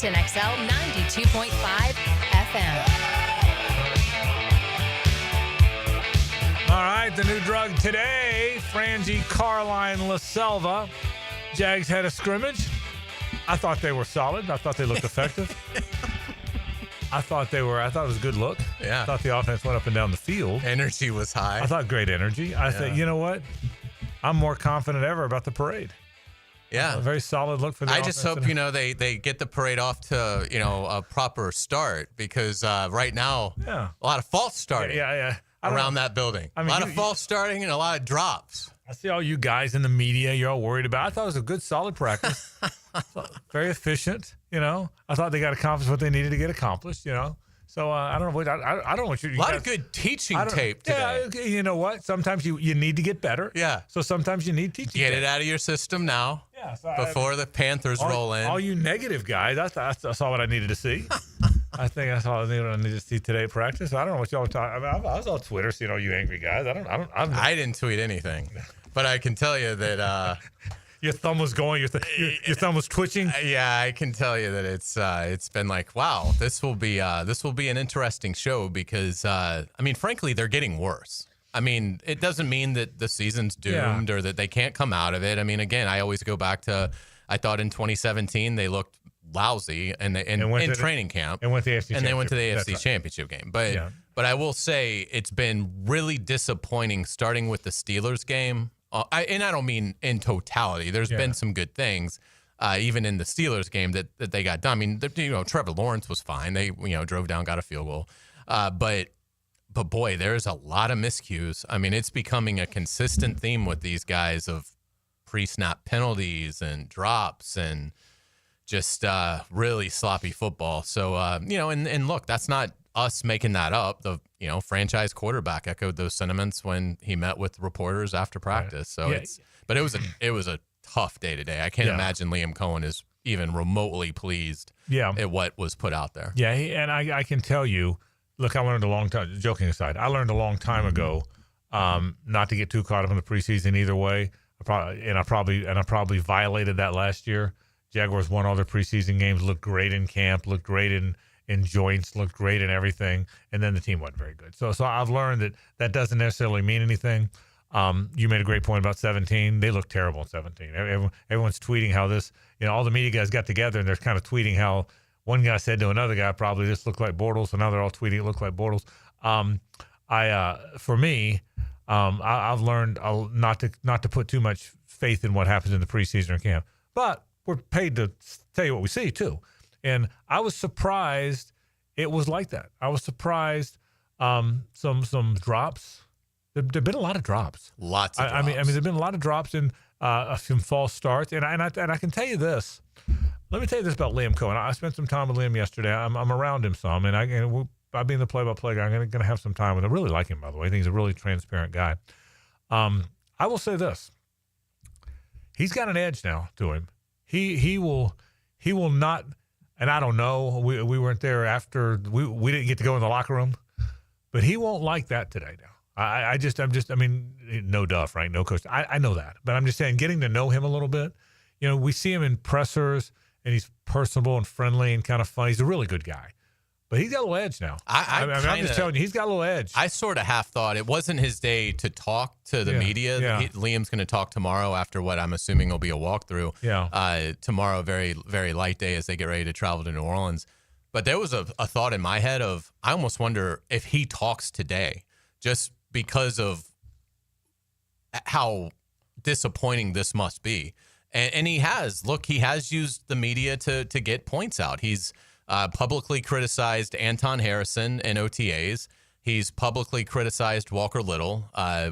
Austin XL 92.5 FM. All right, the new drug today, Frangie, Carline, La Selva. Jags had a scrimmage. I thought they were solid. I thought they looked effective. I thought it was a good look. Yeah. I thought the offense went up and down the field. Energy was high. I thought great energy. I said, you know what? I'm more confident ever about the parade. Yeah. A very solid look for the offense. I just hope, they get the parade off to, a proper start because right now, a lot of false starting around that building. A lot of false starting and a lot of drops. I see all you guys in the media, you're all worried about. I thought it was a good, solid practice. Very efficient, I thought they got accomplished what they needed to get accomplished, So I don't know what I don't know what you. A lot of good teaching tape today. Yeah, you know what? Sometimes you need to get better. Yeah. So sometimes you need teaching. Get tape. it out of your system now. Yeah. So before the Panthers roll in. All you negative guys. That's all what I needed to see. I think that's all I needed to see today at practice. I don't know what y'all were talking. I was on Twitter seeing all you angry guys. I didn't tweet anything, but I can tell you that. Your thumb was going. Your thumb was twitching. Yeah, I can tell you that it's been like, wow, this will be an interesting show because frankly, they're getting worse. It doesn't mean that the season's doomed or that they can't come out of it. Again, I always go back to I thought in 2017 they looked lousy in training camp and went to the AFC and they went to the AFC Championship game. But I will say it's been really disappointing starting with the Steelers game. I don't mean in totality. There's been some good things, even in the Steelers game that they got done. Trevor Lawrence was fine. They drove down, got a field goal. But boy, there's a lot of miscues. It's becoming a consistent theme with these guys of pre-snap penalties and drops and just really sloppy football. So and look, that's not us making that up. The franchise quarterback echoed those sentiments when he met with reporters after practice. So it was a tough day today. I can't imagine Liam Cohen is even remotely pleased at what was put out there. Yeah, and I can tell you, look, I learned a long time. Joking aside, I learned a long time ago not to get too caught up in the preseason either way. I probably violated that last year. Jaguars won all their preseason games, looked great in camp, looked great in joints, looked great in everything, and then the team wasn't very good. So I've learned that doesn't necessarily mean anything. You made a great point about 17. They looked terrible in 17. Everyone's tweeting how this, all the media guys got together and they're kind of tweeting how one guy said to another guy, probably this looked like Bortles, and now they're all tweeting it looked like Bortles. For me, I've learned not to put too much faith in what happens in the preseason or camp, but we're paid to tell you what we see too. And I was surprised it was like that. I was surprised some drops. There've been a lot of drops. Lots of drops. There've been a lot of drops and some false starts. And I can tell you this. Let me tell you this about Liam Cohen. I spent some time with Liam yesterday. I'm around him some, and I'll be in the play-by-play guy. I'm going to have some time with him. I really like him, by the way. I think he's a really transparent guy. I will say this. He's got an edge now to him. He will not. And I don't know. We weren't there after. We didn't get to go in the locker room, but he won't like that today. Now, no Duff, right? No coach. I know that, but I'm just saying, getting to know him a little bit. We see him in pressers, and he's personable and friendly and kind of funny. He's a really good guy, but he's got a little edge now. I'm just telling you, he's got a little edge. I sort of half thought it wasn't his day to talk to the media. Yeah. Liam's going to talk tomorrow after what I'm assuming will be a walkthrough. Yeah. Tomorrow, very, very light day as they get ready to travel to New Orleans. But there was a thought in my head of, I almost wonder if he talks today just because of how disappointing this must be. And he has used the media to get points out. He's publicly criticized Anton Harrison in OTAs. He's publicly criticized Walker Little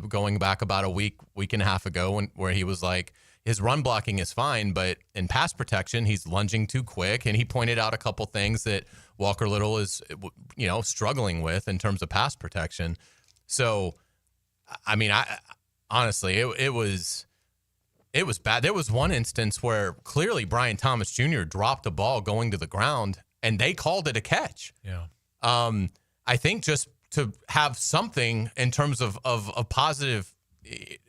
going back about a week and a half ago where he was like, his run blocking is fine, but in pass protection, he's lunging too quick. And he pointed out a couple things that Walker Little is, struggling with in terms of pass protection. So, honestly, it was bad. There was one instance where clearly Brian Thomas Jr. dropped a ball going to the ground, and they called it a catch. Yeah. I think just to have something in terms of positive,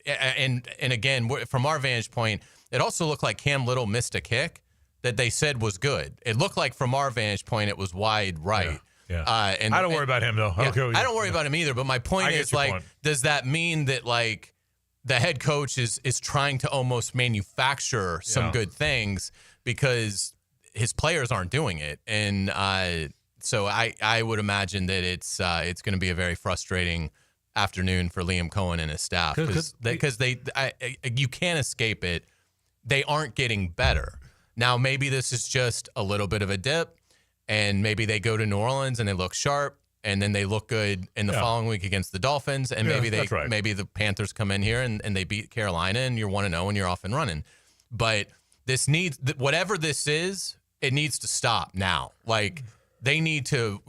and again, from our vantage point, it also looked like Cam Little missed a kick that they said was good. It looked like from our vantage point, it was wide right. Yeah. And I don't worry about him, though. I don't worry about him either. But my point is, like, does that mean that, like, the head coach is trying to almost manufacture some good things because his players aren't doing it? And so I would imagine that it's going to be a very frustrating afternoon for Liam Cohen and his staff because you can't escape it. They aren't getting better. Now, maybe this is just a little bit of a dip, and maybe they go to New Orleans and they look sharp, and then they look good in the following week against the Dolphins, and maybe the Panthers come in here and they beat Carolina, and you're 1-0 and you're off and running. But this needs, whatever this is, it needs to stop now. Like, they need to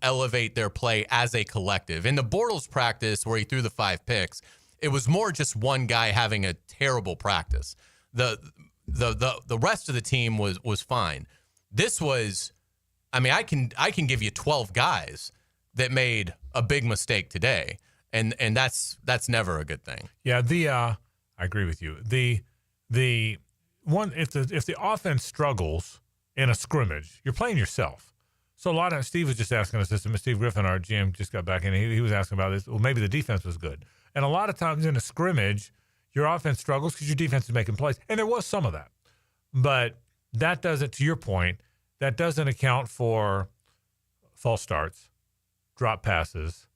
elevate their play as a collective. In the Bortles practice where he threw the 5 picks, it was more just one guy having a terrible practice. The rest of the team was fine. This was, I mean, I can give you 12 guys that made a big mistake today, and that's never a good thing. Yeah, I agree with you. The one, if the offense struggles in a scrimmage, you're playing yourself. So a lot of Steve was just asking us this, and Steve Griffin, our GM, just got back in. He was asking about this. Well, maybe the defense was good, and a lot of times in a scrimmage, your offense struggles because your defense is making plays, and there was some of that. But that doesn't, to your point, that doesn't account for false starts, drop passes,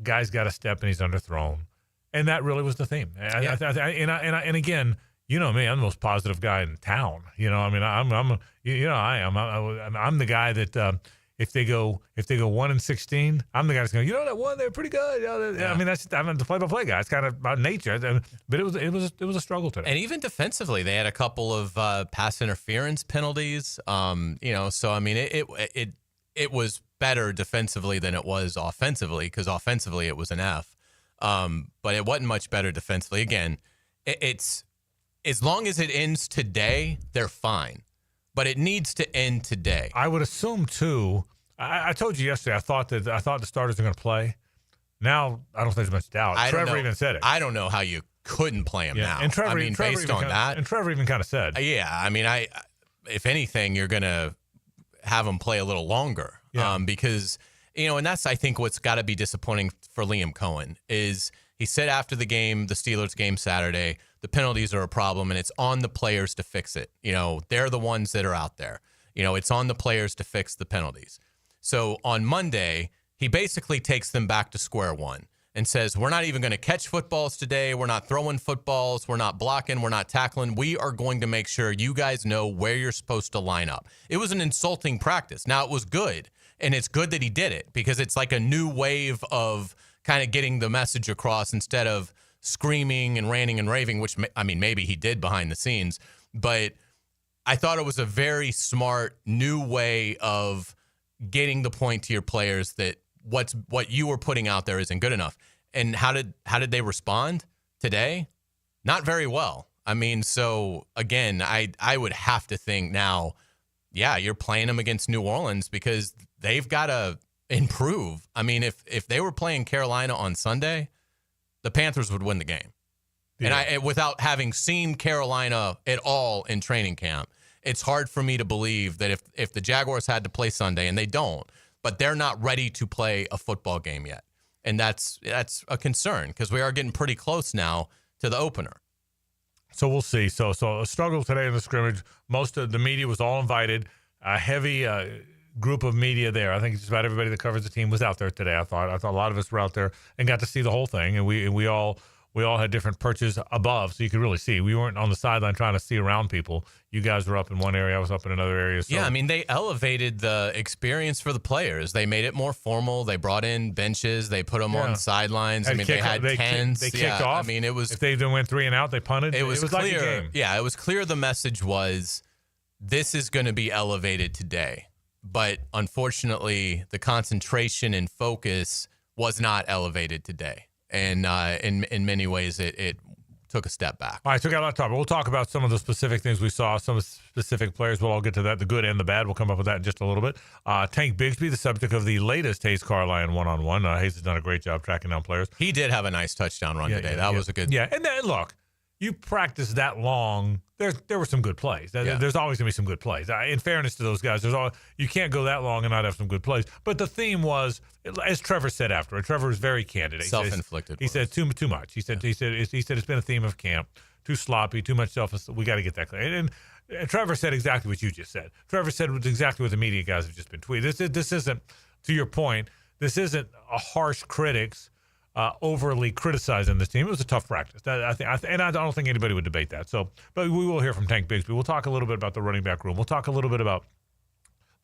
guys got a step and he's underthrown, and that really was the theme. And again, you know me, I'm the most positive guy in town. You know, I mean, I am. I'm the guy that if they go 1-16, I'm the guy that's going, you know, that one, they're pretty good. I mean, I'm the play-by-play guy. It's kind of about nature. But it was a struggle today. And even defensively, they had a couple of pass interference penalties. So I mean, it was better defensively than it was offensively, because offensively it was an F. But it wasn't much better defensively. Again, it's as long as it ends today, they're fine. But it needs to end today. I would assume too. I told you yesterday. I thought the starters are going to play. Now I don't think there's much doubt. Trevor even said it. I don't know how you couldn't play him now. And Trevor, based on that, and Trevor even kind of said, yeah. I mean, if anything, you're going to have him play a little longer, because and that's, I think, what's got to be disappointing for Liam Cohen is he said after the game, the Steelers game Saturday, the penalties are a problem, and it's on the players to fix it. They're the ones that are out there. It's on the players to fix the penalties. So on Monday, he basically takes them back to square one and says, we're not even going to catch footballs today. We're not throwing footballs. We're not blocking. We're not tackling. We are going to make sure you guys know where you're supposed to line up. It was an insulting practice. Now, it was good, and it's good that he did it because it's like a new wave of kind of getting the message across instead of screaming and ranting and raving, which, I mean, maybe he did behind the scenes. But I thought it was a very smart new way of getting the point to your players that what you were putting out there isn't good enough. And how did they respond today? Not very well. I mean, so again, I would have to think now, yeah, you're playing them against New Orleans because they've got to improve. I mean, if they were playing Carolina on Sunday, the Panthers would win the game. Yeah. And without having seen Carolina at all in training camp, it's hard for me to believe that if the Jaguars had to play Sunday, and they don't, but they're not ready to play a football game yet. And that's a concern because we are getting pretty close now to the opener. So we'll see. So a struggle today in the scrimmage. Most of the media was all invited. A heavy group of media there. I think just about everybody that covers the team was out there today. I thought a lot of us were out there and got to see the whole thing. And we all had different perches above, so you could really see. We weren't on the sideline trying to see around people. You guys were up in one area. I was up in another area. So. Yeah, I mean, they elevated the experience for the players. They made it more formal. They brought in benches. They put them on sidelines. I mean, they had tens. They kicked off. I mean, it was. If they went 3 and out, they punted. It was clear. Like a game. Yeah, it was clear. The message was, this is going to be elevated today. But unfortunately, the concentration and focus was not elevated today. And in many ways, it took a step back. All right, so we got a lot to talk about. We'll talk about some of the specific things we saw, some of the specific players. We'll all get to that, the good and the bad. We'll come up with that in just a little bit. Tank Bigsby, the subject of the latest Hayes Carline one-on-one. Hayes has done a great job tracking down players. He did have a nice touchdown run today. That was a good. Yeah, and then, look, you practice that long. there were some good plays. There's always going to be some good plays. In fairness to those guys, you can't go that long and not have some good plays. But the theme was, as Trevor said afterward, Trevor was very candid. Self-inflicted. He said too much. He said it's been a theme of camp. Too sloppy, too much self. We got to get that clear. And Trevor said exactly what you just said. Trevor said exactly what the media guys have just been tweeting. This isn't, to your point, this isn't a harsh critics overly criticizing this team. It was a tough practice. I don't think anybody would debate that. So, but we will hear from Tank Bigsby. We'll talk a little bit about the running back room. We'll talk a little bit about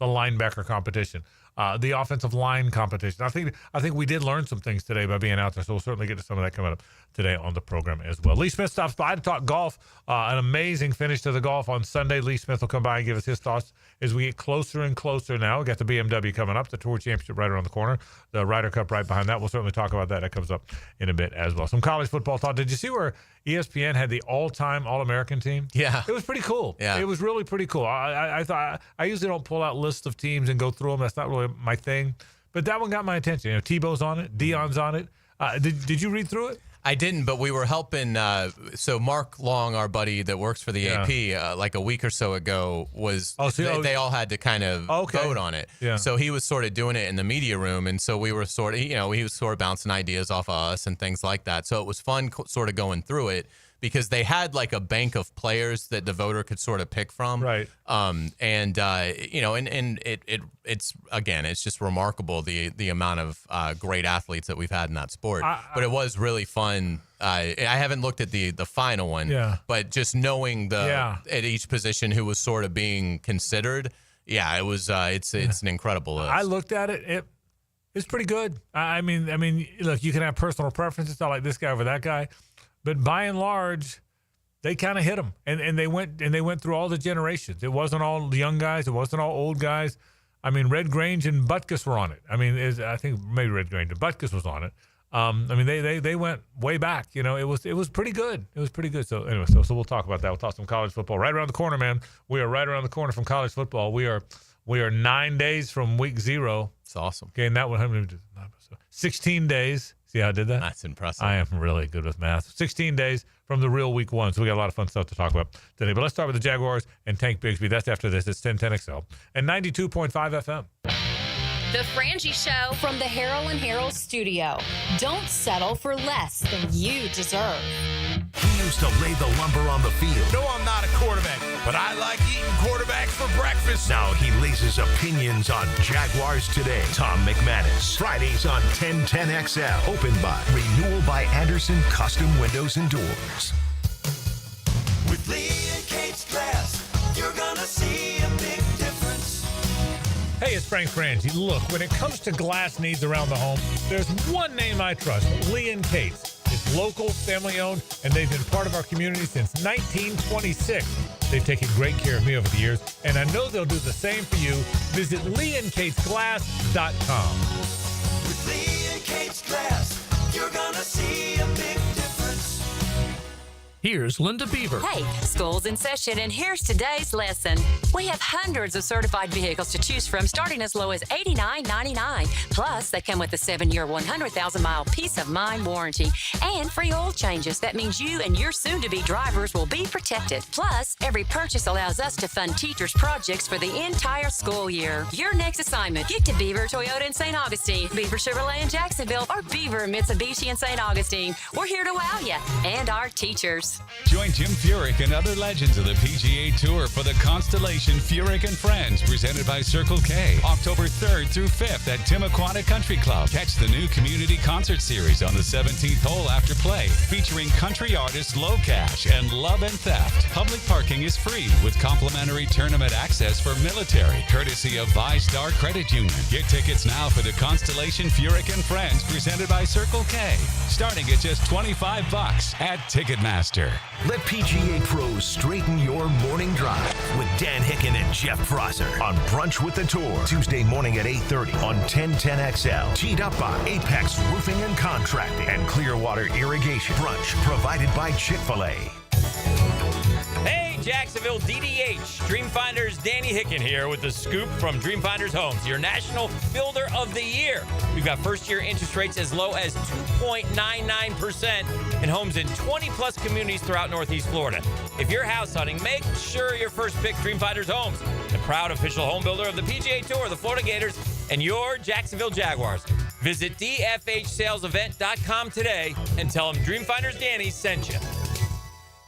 the linebacker competition, the offensive line competition. I think we did learn some things today by being out there, so we'll certainly get to some of that coming up today on the program as well. Lee Smith stops by to talk golf. An amazing finish to the golf on Sunday. Lee Smith will come by and give us his thoughts as we get closer and closer now. We got the BMW coming up, the Tour Championship right around the corner, the Ryder Cup right behind that. We'll certainly talk about that. That comes up in a bit as well. Some college football thought. Did you see where ESPN had the all-time All-American team? Yeah. It was pretty cool. Yeah. It was really pretty cool. I thought I usually don't pull out lists of teams and go through them. That's not really my thing. But that one got my attention. Tebow's on it. Deion's on it. Did you read through it? I didn't, but we were helping. So Mark Long, our buddy that works for the AP, like a week or so ago, they all had to kind of vote on it. Yeah. So he was sort of doing it in the media room, and so we were sort of, he was sort of bouncing ideas off of us and things like that. So it was fun sort of going through it, because they had like a bank of players that the voter could sort of pick from. Right. It's just remarkable the amount of great athletes that we've had in that sport. But it was really fun. I haven't looked at the final one. Yeah. But just knowing at each position who was sort of being considered. Yeah, it was. It's an incredible list. I looked at it. It's pretty good. I mean, look, you can have personal preferences. Not like this guy over that guy. But by and large, they kind of hit them, and they went through all the generations. It wasn't all young guys. It wasn't all old guys. I mean, Red Grange and Butkus were on it. I mean, I think maybe Red Grange and Butkus was on it. I mean, they went way back. It was pretty good. It was pretty good. So anyway, so we'll talk about that. We'll talk some college football right around the corner, man. We are right around the corner from college football. We are 9 days from week 0. It's awesome. Okay, and that one, 16 days. See how I did that? That's impressive. I am really good with math. 16 days from the real week 1. So we got a lot of fun stuff to talk about today. But let's start with the Jaguars and Tank Bigsby. That's after this. It's 1010XL and 92.5 FM. The Frangie Show from the Harrell and Harrell studio. Don't settle for less than you deserve. He used to lay the lumber on the field. No, I'm not a quarterback, but I like eating quarterbacks for breakfast. Now he lays his opinions on Jaguars Today. Tom McManus. Fridays on 1010XL. Opened by Renewal by Anderson Custom Windows and Doors. With Lee and Kate's glass, you're gonna see a big difference. Hey, it's Frank Frangie. Look, when it comes to glass needs around the home, there's one name I trust, Lee and Kate's. It's local, family-owned, and they've been part of our community since 1926. They've taken great care of me over the years, and I know they'll do the same for you. Visit leeandkatesglass.com. With Lee and Kate's glass, you're gonna see a big difference. Here's Linda Beaver. Hey, school's in session, and here's today's lesson. We have hundreds of certified vehicles to choose from, starting as low as $89.99. Plus, they come with a 7-year, 100,000-mile peace of mind warranty and free oil changes. That means you and your soon-to-be drivers will be protected. Plus, every purchase allows us to fund teachers' projects for the entire school year. Your next assignment, get to Beaver Toyota in St. Augustine, Beaver Chevrolet in Jacksonville, or Beaver Mitsubishi in St. Augustine. We're here to wow you and our teachers. Join Jim Furyk and other legends of the PGA Tour for the Constellation Furyk and Friends, presented by Circle K, October 3rd through 5th at Timuquana Country Club. Catch the new community concert series on the 17th hole after play, featuring country artists Low Cash and Love and Theft. Public parking is free with complimentary tournament access for military, courtesy of ViStar Credit Union. Get tickets now for the Constellation Furyk and Friends, presented by Circle K, starting at just $25 at Ticketmaster. Let PGA pros straighten your morning drive with Dan Hicken and Jeff Prosser on Brunch with the Tour, Tuesday morning at 8:30 on 1010XL. Teed up by Apex Roofing and Contracting and Clearwater Irrigation. Brunch provided by Chick-fil-A. Hey, Jacksonville DDH. Dreamfinders Danny Hicken here with the scoop from Dreamfinders Homes, your national builder of the year. We've got first-year interest rates as low as 2.99%. and homes in 20-plus communities throughout Northeast Florida. If you're house hunting, make sure your first pick Dreamfinders Homes, the proud official home builder of the PGA Tour, the Florida Gators, and your Jacksonville Jaguars. Visit dfhsalesevent.com today and tell them Dreamfinders Danny sent you.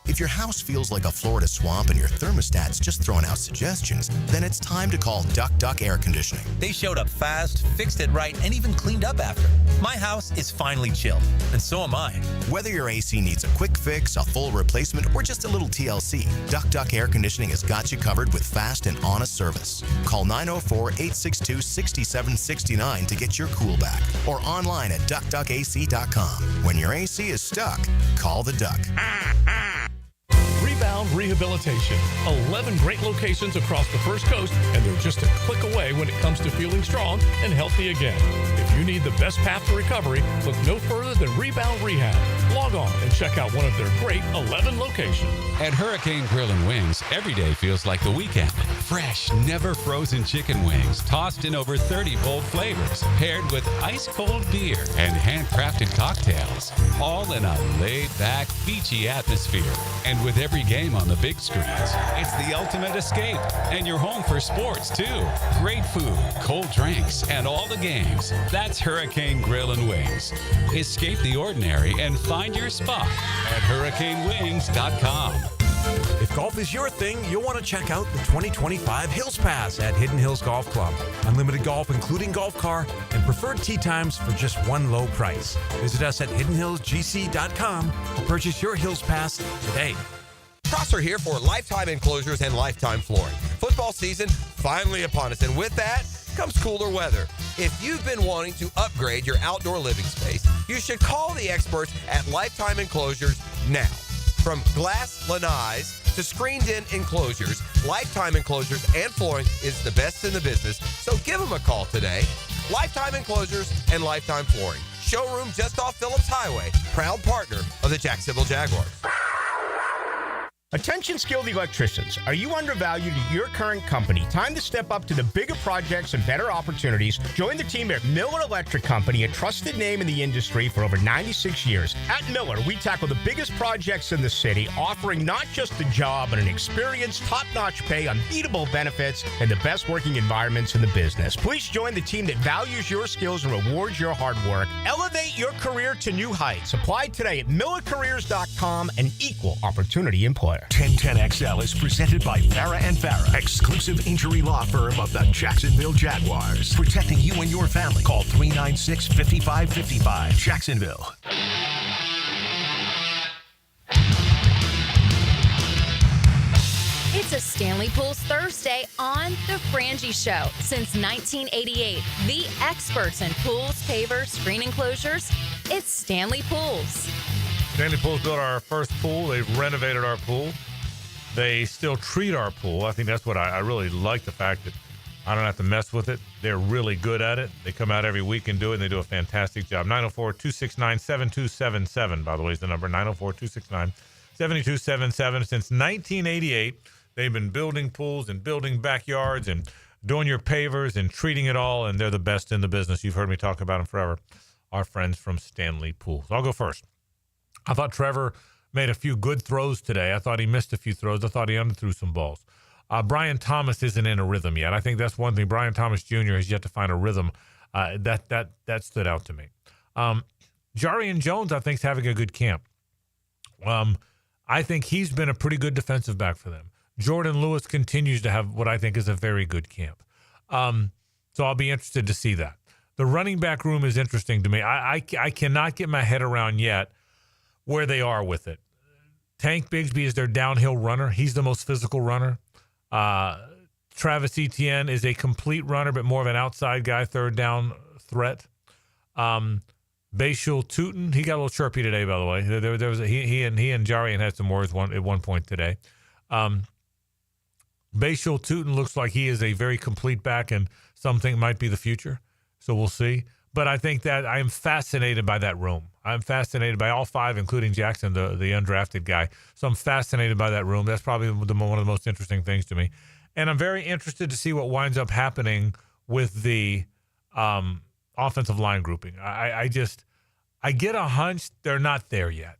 If your house feels like a Florida swamp and your thermostat's just throwing out suggestions, then it's time to call Duck Duck Air Conditioning. They showed up fast, fixed it right, and even cleaned up after. My house is finally chilled, and so am I. Whether your AC needs a quick fix, a full replacement, or just a little TLC, Duck Duck Air Conditioning has got you covered with fast and honest service. Call 904-862-6769 to get your cool back, or online at duckduckac.com. When your AC is stuck, call the Duck. Rebound Rehabilitation. 11 great locations across the First Coast, and they're just a click away when it comes to feeling strong and healthy again. If you need the best path to recovery, look no further than Rebound Rehab. Log on and check out one of their great 11 locations. At Hurricane Grill and Wings, every day feels like the weekend. Fresh, never frozen chicken wings, tossed in over 30 bold flavors, paired with ice-cold beer and handcrafted cocktails, all in a laid-back, beachy atmosphere. And with every game on the big screens, it's the ultimate escape. And you're home for sports, too. Great food, cold drinks, and all the games. That's Hurricane Grill and Wings. Escape the ordinary and find your spot at hurricanewings.com. If golf is your thing, you'll want to check out the 2025 Hills Pass at Hidden Hills Golf Club. Unlimited golf, including golf car, and preferred tee times for just one low price. Visit us at hiddenhillsgc.com or purchase your Hills Pass today. Prosser here for Lifetime Enclosures and Lifetime Flooring. Football season finally upon us, and with that comes cooler weather. If you've been wanting to upgrade your outdoor living space, you should call the experts at Lifetime Enclosures now. From glass lanais to screened-in enclosures, Lifetime Enclosures and Flooring is the best in the business, so give them a call today. Lifetime Enclosures and Lifetime Flooring. Showroom just off Phillips Highway. Proud partner of the Jacksonville Jaguars. Attention skilled electricians. Are you undervalued at your current company? Time to step up to the bigger projects and better opportunities. Join the team at Miller Electric Company, a trusted name in the industry for over 96 years. At Miller, we tackle the biggest projects in the city, offering not just a job, but an experience, top-notch pay, unbeatable benefits, and the best working environments in the business. Please join the team that values your skills and rewards your hard work. Elevate your career to new heights. Apply today at millercareers.com, an equal opportunity employer. 1010XL is presented by Farah and Farah, exclusive injury law firm of the Jacksonville Jaguars. Protecting you and your family. Call 396-5555. Jacksonville. It's a Stanley Pools Thursday on The Frangie Show. Since 1988, the experts in pools, pavers, screen enclosures, it's Stanley Pools. Stanley Pools built our first pool. They've renovated our pool. They still treat our pool. I think that's what I really like, the fact that I don't have to mess with it. They're really good at it. They come out every week and do it, and they do a fantastic job. 904-269-7277, by the way, is the number. 904-269-7277. Since 1988, they've been building pools and building backyards and doing your pavers and treating it all, and they're the best in the business. You've heard me talk about them forever. Our friends from Stanley Pools. I'll go first. I thought Trevor made a few good throws today. I thought he missed a few throws. I thought he underthrew some balls. Brian Thomas isn't in a rhythm yet. I think that's one thing. Brian Thomas Jr. has yet to find a rhythm. That stood out to me. Jarian Jones, I think, is having a good camp. I think he's been a pretty good defensive back for them. Jordan Lewis continues to have what I think is a very good camp. So I'll be interested to see that. The running back room is interesting to me. I cannot get my head around yet where they are with it. Tank Bigsby is their downhill runner. He's the most physical runner. Travis Etienne is a complete runner, but more of an outside guy, third down threat. Bashul Tootin, he got a little chirpy today, by the way. There was he and Jarian had some words at one point today. Bashul Tootin looks like he is a very complete back and something might be the future. So we'll see. But I think that I am fascinated by that room. I'm fascinated by all five, including Jackson, the undrafted guy. So I'm fascinated by that room. That's probably one of the most interesting things to me. And I'm very interested to see what winds up happening with the offensive line grouping. I get a hunch they're not there yet.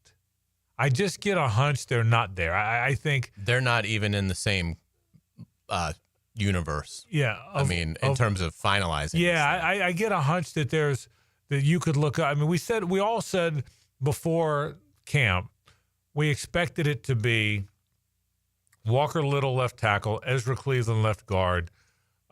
I just get a hunch they're not there. I think they're not even in the same universe. Yeah. In terms of finalizing. Yeah, I get a hunch that that you could look up. I mean, we all said before camp, we expected it to be Walker Little left tackle, Ezra Cleveland left guard,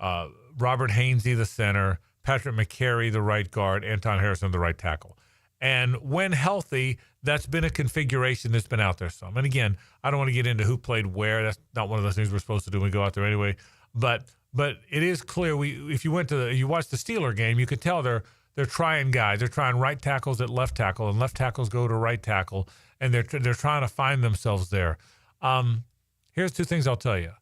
Robert Hainsey the center, Patrick McCary the right guard, Anton Harrison the right tackle. And when healthy, that's been a configuration that's been out there some. And again, I don't want to get into who played where. That's not one of those things we're supposed to do when we go out there anyway. But it is clear. If you watched the Steeler game, you could tell they're trying guys. They're trying right tackles at left tackle, and left tackles go to right tackle, and they're trying to find themselves there. Here's two things I'll tell you.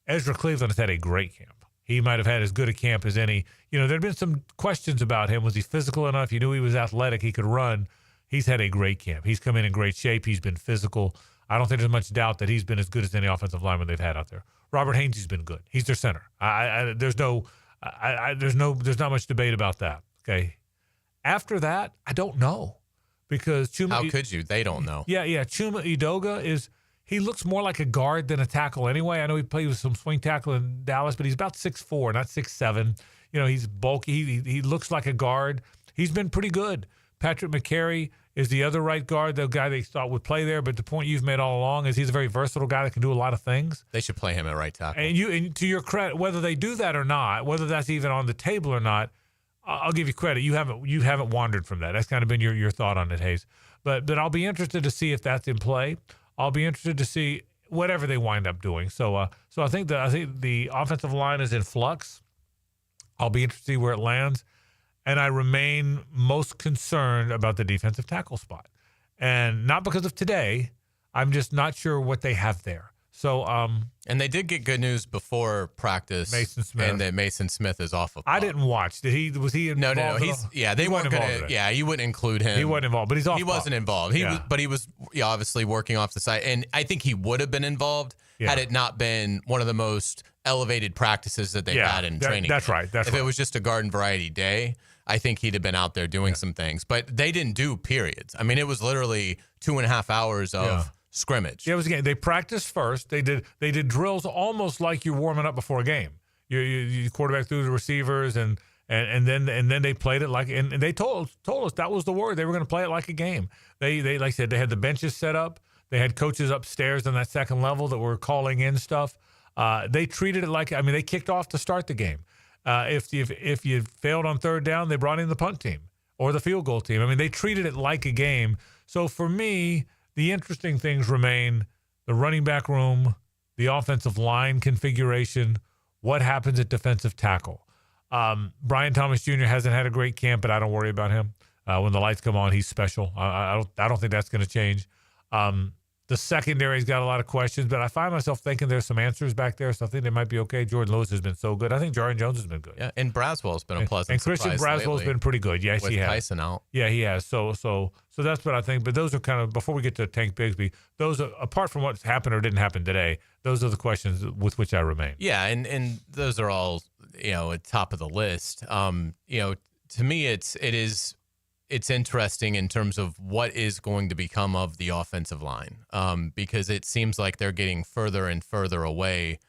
Ezra Cleveland has had a great camp. He might have had as good a camp as any. There had been some questions about him. Was he physical enough? You knew he was athletic. He could run. He's had a great camp. He's come in great shape. He's been physical. I don't think there's much doubt that he's been as good as any offensive lineman they've had out there. Robert Hainsey's been good. He's their center. There's not much debate about that. Okay. After that, I don't know because Chuma. How could you? They don't know. Yeah. Chuma Edoga he looks more like a guard than a tackle anyway. I know he played with some swing tackle in Dallas, but he's about 6'4", not 6'7". He's bulky. He looks like a guard. He's been pretty good. Patrick McCary is the other right guard, the guy they thought would play there. But the point you've made all along is he's a very versatile guy that can do a lot of things. They should play him at right tackle. And to your credit, whether they do that or not, whether that's even on the table or not, I'll give you credit. You haven't wandered from that. That's kind of been your thought on it, Hayes. But I'll be interested to see if that's in play. I'll be interested to see whatever they wind up doing. So I think the offensive line is in flux. I'll be interested to see where it lands. And I remain most concerned about the defensive tackle spot. And not because of today. I'm just not sure what they have there. So, and they did get good news before practice. Mason Smith. And that Mason Smith is off of. I didn't watch. Was he involved? No. They weren't going to. Yeah, you wouldn't include him. He wasn't involved, but he's off. He wasn't involved. But he was obviously working off the side. And I think he would have been involved had it not been one of the most elevated practices that they had in training. That's right. If it was just a garden variety day, I think he'd have been out there doing some things. But they didn't do periods. I mean, it was literally 2.5 hours of scrimmage. Yeah, it was a game. They practiced first. They did drills almost like you're warming up before a game. You quarterback through the receivers and then they played it like and they told us that was the word. They were going to play it like a game. They like I said, they had the benches set up. They had coaches upstairs on that second level that were calling in stuff. They treated it like they kicked off to start the game. If you failed on third down, they brought in the punt team or the field goal team. They treated it like a game. So for me, the interesting things remain the running back room, the offensive line configuration, what happens at defensive tackle. Brian Thomas Jr. hasn't had a great camp, but I don't worry about him. When the lights come on, he's special. I don't think that's going to change. The secondary's got a lot of questions, but I find myself thinking there's some answers back there, so I think they might be okay. Jordan Lewis has been so good. I think Jarian Jones has been good. Yeah, and Braswell's been a pleasant and Christian surprise Braswell's lately been pretty good. Yes, he has. With Tyson out. Yeah, he has. So that's what I think. But those are kind of, before we get to Tank Bigsby, those are, apart from what's happened or didn't happen today, those are the questions with which I remain. Yeah, and those are all, at top of the list. To me, it's interesting in terms of what is going to become of the offensive line, because it seems like they're getting further and further away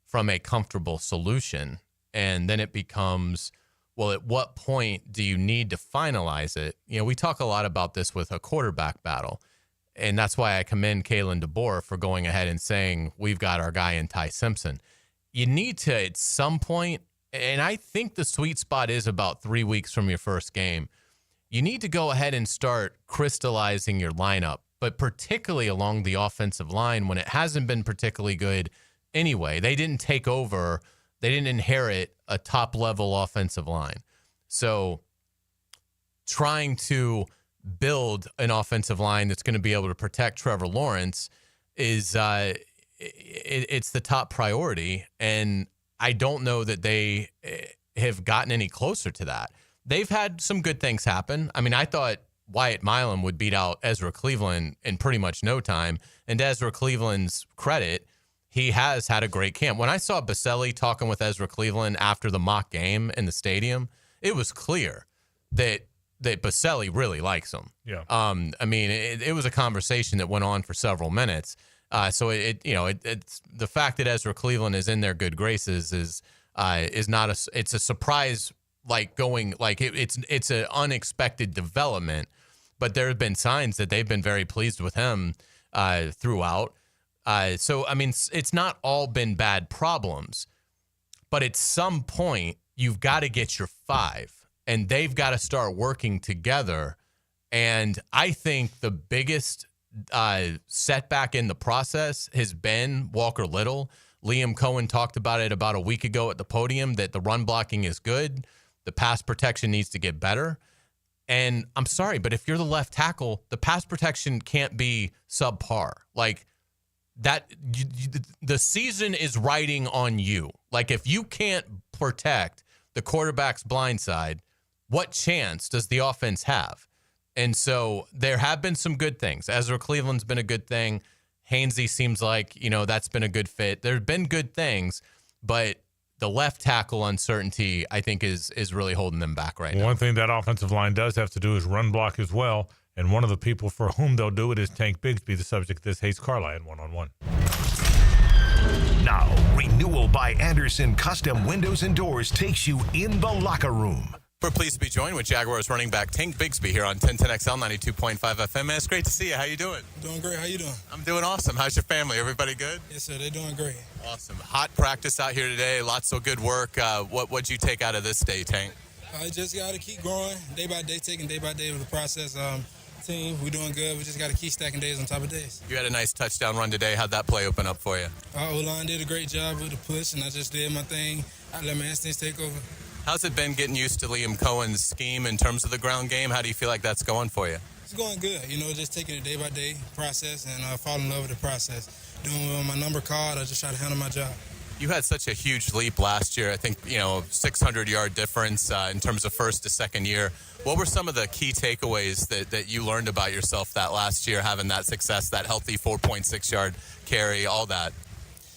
from a comfortable solution. And then it becomes, well, at what point do you need to finalize it? We talk a lot about this with a quarterback battle. And that's why I commend Kalen DeBoer for going ahead and saying, we've got our guy in Ty Simpson. You need to, at some point, and I think the sweet spot is about 3 weeks from your first game, you need to go ahead and start crystallizing your lineup, but particularly along the offensive line when it hasn't been particularly good anyway. They didn't take over. They didn't inherit a top-level offensive line. So trying to build an offensive line that's going to be able to protect Trevor Lawrence is it's the top priority, and I don't know that they have gotten any closer to that. They've had some good things happen. I thought Wyatt Milam would beat out Ezra Cleveland in pretty much no time. And to Ezra Cleveland's credit, he has had a great camp. When I saw Baselli talking with Ezra Cleveland after the mock game in the stadium, it was clear that that Baselli really likes him. Yeah. I mean, it was a conversation that went on for several minutes. So it's the fact that Ezra Cleveland is in their good graces is not it's a surprise, it's an unexpected development, but there have been signs that they've been very pleased with him throughout. So I mean, it's not all been bad problems, but at some point you've got to get your 5, and they've got to start working together. And I think the biggest setback in the process has been Walker Little. Liam Cohen talked about it about a week ago at the podium, that the run blocking is good. The pass protection needs to get better. And I'm sorry, but if you're the left tackle, the pass protection can't be subpar. Like that, the season is riding on you. Like if you can't protect the quarterback's blind side, what chance does the offense have? And so there have been some good things. Ezra Cleveland's been a good thing. Hainsey seems like, that's been a good fit. There have been good things, but the left tackle uncertainty, I think, is really holding them back right now. One thing that offensive line does have to do is run block as well. And one of the people for whom they'll do it is Tank Bigsby, the subject of this Hayes Carlisle one-on-one. Now, Renewal by Anderson Custom Windows and Doors takes you in the locker room. We're pleased to be joined with Jaguars running back Tank Bigsby here on 1010XL 92.5 FM. Man, it's great to see you. How you doing? Doing great. How you doing? I'm doing awesome. How's your family? Everybody good? Yes, sir. They're doing great. Awesome. Hot practice out here today. Lots of good work. What'd you take out of this day, Tank? I just got to keep growing day by day, taking day by day with the process. Team, we're doing good. We just got to keep stacking days on top of days. You had a nice touchdown run today. How'd that play open up for you? O-line did a great job with the push, and I just did my thing. I let my instincts take over. How's it been getting used to Liam Cohen's scheme in terms of the ground game? How do you feel like that's going for you? It's going good. just taking it day by day process and falling in love with the process. Doing my number card, I just try to handle my job. You had such a huge leap last year. I think, 600-yard difference in terms of first to second year. What were some of the key takeaways that you learned about yourself that last year, having that success, that healthy 4.6-yard carry, all that?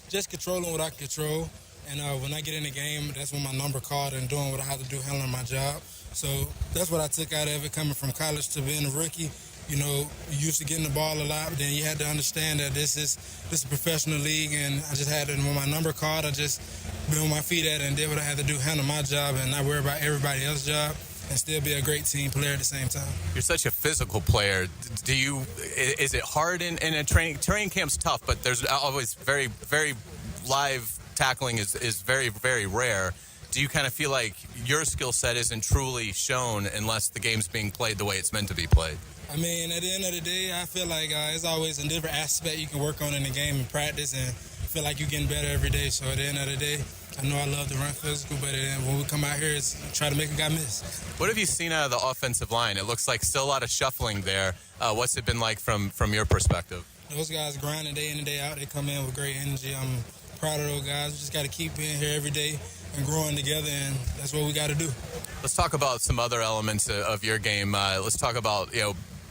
Just controlling what I can control. And when I get in the game, that's when my number card and doing what I have to do, handling my job. So that's what I took out of it, coming from college to being a rookie. You used to getting the ball a lot, but then you had to understand that this is a professional league, and I just had to, with my number card, I just been on my feet at it and did what I had to do, handle my job and not worry about everybody else's job, and still be a great team player at the same time. You're such a physical player. Is it hard in a training? Training camp's tough, but there's always very, very live tackling is very, very rare. Do you kind of feel like your skill set isn't truly shown unless the game's being played the way it's meant to be played? I mean, at the end of the day, I feel like it's always a different aspect you can work on in the game and practice, and feel like you're getting better every day. So at the end of the day, I know I love to run physical, but when we come out here, it's try to make a guy miss. What have you seen out of the offensive line? It looks like still a lot of shuffling there. What's it been like from your perspective? Those guys grinding day in and day out. They come in with great energy. I'm proud of those guys. We just got to keep being here every day and growing together, and that's what we got to do. Let's talk about some other elements of your game. Let's talk about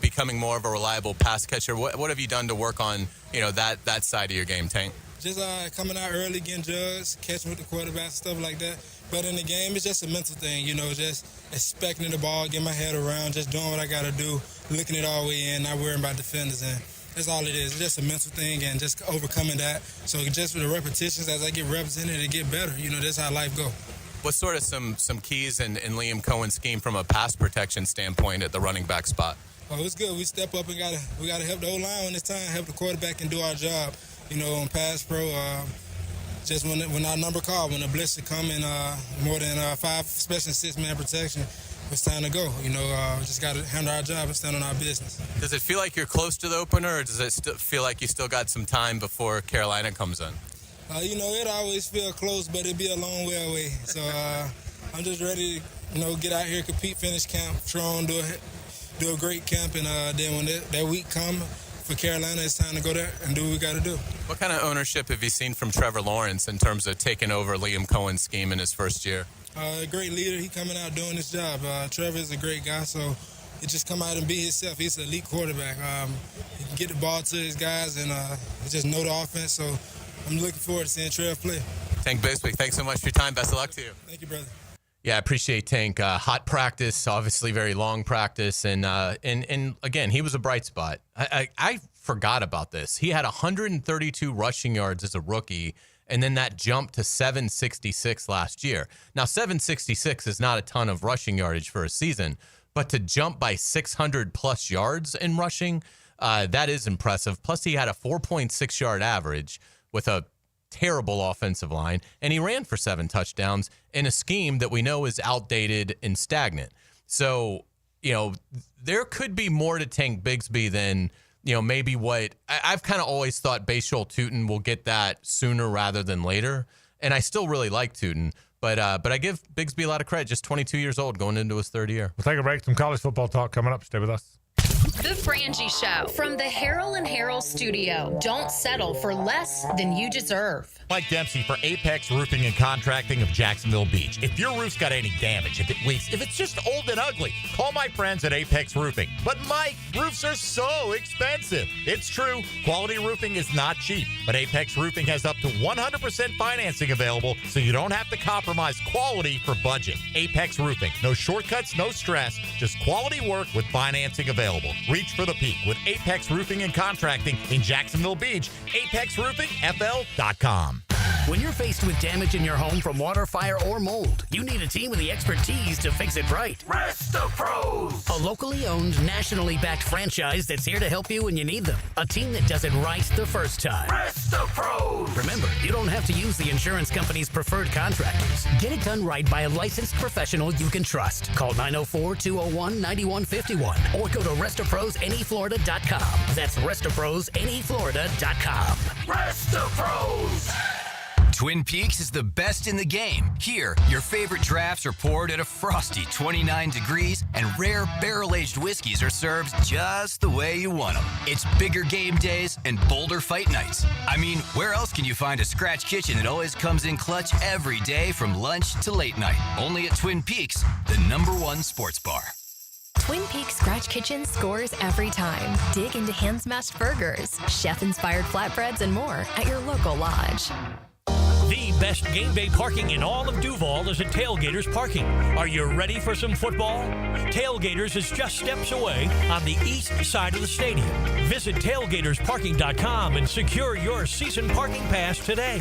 becoming more of a reliable pass catcher. What have you done to work on that side of your game, Tank? Just coming out early, getting judged, catching with the quarterback, stuff like that. But in the game, it's just a mental thing, just expecting the ball, getting my head around, just doing what I got to do, looking it all the way in, not worrying about defenders. And that's all it is. It's just a mental thing and just overcoming that. So just with the repetitions, as I get reps in it, it get better. That's how life goes. What's sort of some keys in Liam Cohen's scheme from a pass protection standpoint at the running back spot? Oh, it's good. We step up and we gotta help the O-line when it's time, help the quarterback and do our job. On pass pro, just when our number called, when the blitz is coming, more than 5, especially 6-man protection, it's time to go. Just got to handle our job and stand on our business. Does it feel like you're close to the opener, or does it still feel like you still got some time before Carolina comes in? It always feel close, but it'd be a long way away. So I'm just ready to, get out here, compete, finish camp, Tron, do a great camp, and then when that week comes for Carolina, it's time to go there and do what we got to do. What kind of ownership have you seen from Trevor Lawrence in terms of taking over Liam Cohen's scheme in his first year? A great leader. He coming out doing his job. Trevor is a great guy, so he just come out and be himself. He's an elite quarterback. He can get the ball to his guys and he just know the offense, so I'm looking forward to seeing Trev play. Tank Bigsby, thanks so much for your time. Best of luck to you. Thank you, brother. Yeah, I appreciate Tank. Hot practice, obviously very long practice, and again, he was a bright spot. I forgot about this. He had 132 rushing yards as a rookie, and then that jumped to 766 last year. Now, 766 is not a ton of rushing yardage for a season, but to jump by 600 plus yards in rushing, that is impressive. Plus, he had a 4.6 yard average with a terrible offensive line, and he ran for 7 touchdowns in a scheme that we know is outdated and stagnant. So, there could be more to Tank Bigsby than, maybe what I've kind of always thought Bashal Tutin will get that sooner rather than later. And I still really like Tutin, but I give Bigsby a lot of credit, just 22 years old going into his 3rd year. We'll take a break. Some college football talk coming up. Stay with us. The Frangie Show from the Harrell and Harrell studio. Don't settle for less than you deserve. Mike Dempsey for Apex Roofing and Contracting of Jacksonville Beach. If your roof's got any damage, if it leaks, if it's just old and ugly, call my friends at Apex Roofing. But Mike, roofs are so expensive. It's true, quality roofing is not cheap, but Apex Roofing has up to 100% financing available, so you don't have to compromise quality for budget. Apex Roofing, no shortcuts, no stress, just quality work with financing available. Reach for the peak with Apex Roofing and Contracting in Jacksonville Beach. ApexRoofingFL.com. When you're faced with damage in your home from water, fire, or mold, you need a team with the expertise to fix it right. Resto Pros! A locally owned, nationally backed franchise that's here to help you when you need them. A team that does it right the first time. Resto Pros! Remember, you don't have to use the insurance company's preferred contractors. Get it done right by a licensed professional you can trust. Call 904-201-9151 or go to RestoProsNEFlorida.com. That's RestoProsNEFlorida.com. Resto Pros! Twin Peaks is the best in the game. Here, your favorite drafts are poured at a frosty 29 degrees, and rare barrel-aged whiskeys are served just the way you want them. It's bigger game days and bolder fight nights. I mean, where else can you find a scratch kitchen that always comes in clutch every day from lunch to late night? Only at Twin Peaks, the #1 sports bar. Twin Peaks Scratch Kitchen scores every time. Dig into hand-smashed burgers, chef-inspired flatbreads, and more at your local lodge. The best game day parking in all of Duval is at Tailgaters Parking. Are you ready for some football? Tailgaters is just steps away on the east side of the stadium. Visit tailgatorsparking.com and secure your season parking pass today.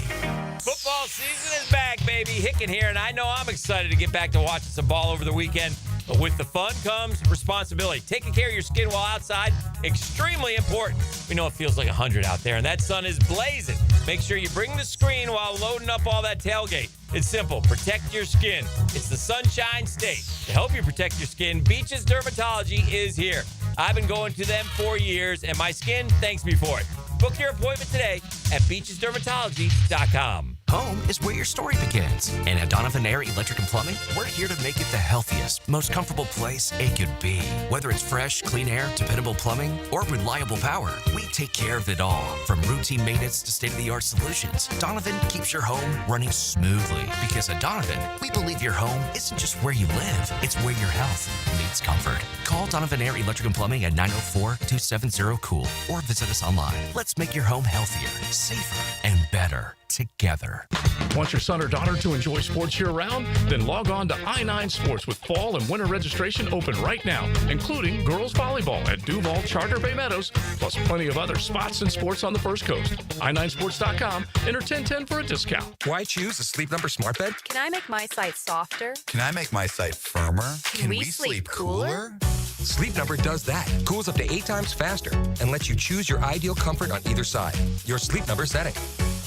Football season is back, baby. Hicken here, and I know I'm excited to get back to watching some ball over the weekend. But with the fun comes responsibility. Taking care of your skin while outside, extremely important. We know it feels like 100 out there, and that sun is blazing. Make sure you bring the screen while loading up all that tailgate. It's simple. Protect your skin. It's the Sunshine State. To help you protect your skin, Beaches Dermatology is here. I've been going to them for years, and my skin thanks me for it. Book your appointment today at beachesdermatology.com. Home is where your story begins. And at Donovan Air Electric and Plumbing, we're here to make it the healthiest, most comfortable place it could be. Whether it's fresh, clean air, dependable plumbing, or reliable power, we take care of it all. From routine maintenance to state-of-the-art solutions, Donovan keeps your home running smoothly. Because at Donovan, we believe your home isn't just where you live, it's where your health meets comfort. Call Donovan Air Electric and Plumbing at 904-270-COOL or visit us online. Let's make your home healthier, safer, and better together. Want your son or daughter to enjoy sports year-round? Then log on to I9 Sports with fall and winter registration open right now, including girls volleyball at Duval Charter Bay Meadows, plus plenty of other spots and sports on the First Coast. I9sports.com. Enter 1010 for a discount. Why choose a Sleep Number smart bed? Can I make my site softer? Can I make my site firmer? Can we sleep cooler? Sleep Number does that. Cools up to 8 times faster and lets you choose your ideal comfort on either side. Your Sleep Number setting.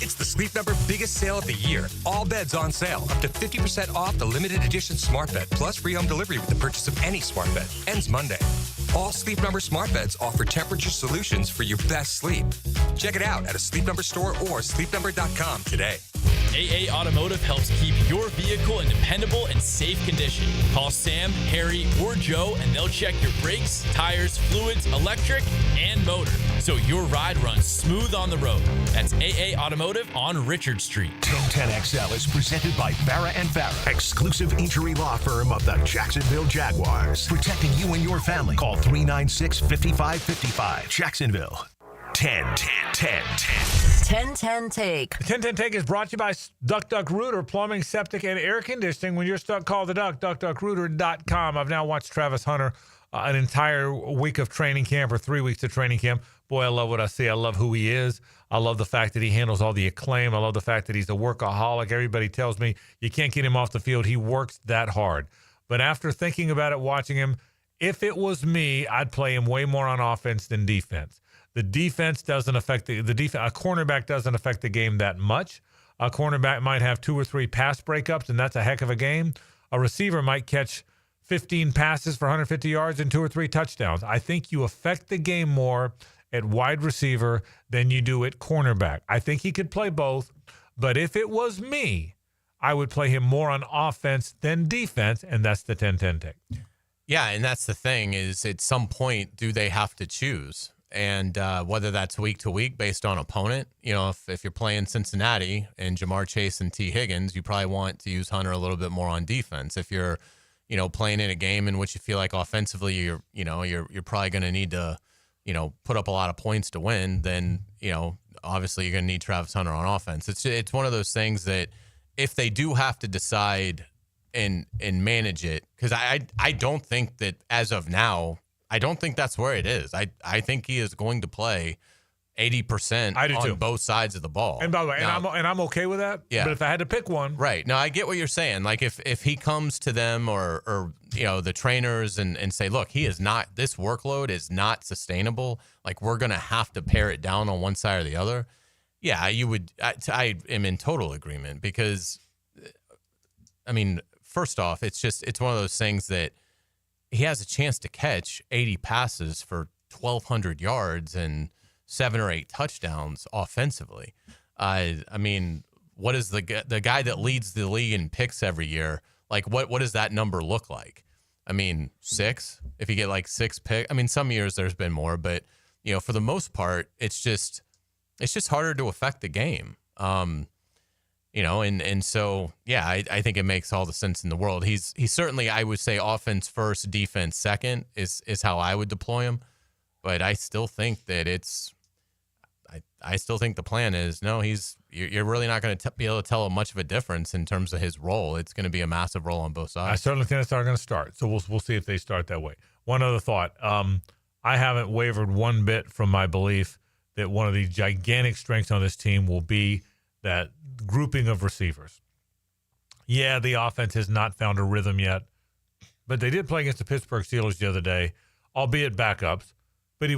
It's the Sleep Number biggest sale of the year. All beds on sale. Up to 50% off the limited edition smart bed, plus free home delivery with the purchase of any smart bed. Ends Monday. All Sleep Number smart beds offer temperature solutions for your best sleep. Check it out at a Sleep Number store or sleepnumber.com today. AA Automotive helps keep your vehicle in dependable and safe condition. Call Sam, Harry, or Joe, and they'll check your brakes, tires, fluids, electric, and motor, so your ride runs smooth on the road. That's AA Automotive on Richard Street. 1010XL is presented by Farah & Farah, exclusive injury law firm of the Jacksonville Jaguars. Protecting you and your family. Call 396-5555. Jacksonville. 10-10 Take. The 10-10 Take is brought to you by Duck Duck Rooter, plumbing, septic, and air conditioning. When you're stuck, call the Duck, duckduckrooter.com. I've now watched Travis Hunter an entire week of training camp or 3 weeks of training camp. Boy, I love what I see. I love who he is. I love the fact that he handles all the acclaim. I love the fact that he's a workaholic. Everybody tells me you can't get him off the field. He works that hard. But after thinking about it, watching him, if it was me, I'd play him way more on offense than defense. The defense doesn't affect the defense. A cornerback doesn't affect the game that much. A cornerback might have 2 or 3 pass breakups, and that's a heck of a game. A receiver might catch 15 passes for 150 yards and 2 or 3 touchdowns. I think you affect the game more at wide receiver than you do at cornerback. I think he could play both, but if it was me, I would play him more on offense than defense, and that's the 10-10 take. Yeah, and that's the thing is at some point, do they have to choose? And whether that's week to week based on opponent, you know, if you're playing Cincinnati and Jamar Chase and T. Higgins, you probably want to use Hunter a little bit more on defense. If you're, you know, playing in a game in which you feel like offensively you're probably going to need to, you know, put up a lot of points to win, then, you know, obviously you're going to need Travis Hunter on offense. It's one of those things that if they do have to decide and manage it, because I don't think that as of now, I don't think that's where it is. I think he is going to play 80% on both sides of the ball. And by the way, now, I'm okay with that. Yeah. But if I had to pick one, right? No, I get what you're saying. Like if he comes to them or you know the trainers and say, look, he is not. This workload is not sustainable. Like we're gonna have to pare it down on one side or the other. Yeah, you would. I am in total agreement because, I mean, first off, it's one of those things that he has a chance to catch 80 passes for 1,200 yards and 7 or 8 touchdowns offensively. I mean, what is the guy that leads the league in picks every year? Like, what does that number look like? I mean, 6. If you get like 6 picks, I mean, some years there's been more, but you know, for the most part, it's just harder to affect the game. You know, and so, yeah, I think it makes all the sense in the world. He's certainly, I would say, offense first, defense second is how I would deploy him. But I still think that I still think the plan is, no, you're really not going to be able to tell much of a difference in terms of his role. It's going to be a massive role on both sides. I certainly think that's how they're going to start. So we'll see if they start that way. One other thought. I haven't wavered one bit from my belief that one of the gigantic strengths on this team will be that grouping of receivers. Yeah, the offense has not found a rhythm yet, but they did play against the Pittsburgh Steelers the other day, albeit backups. But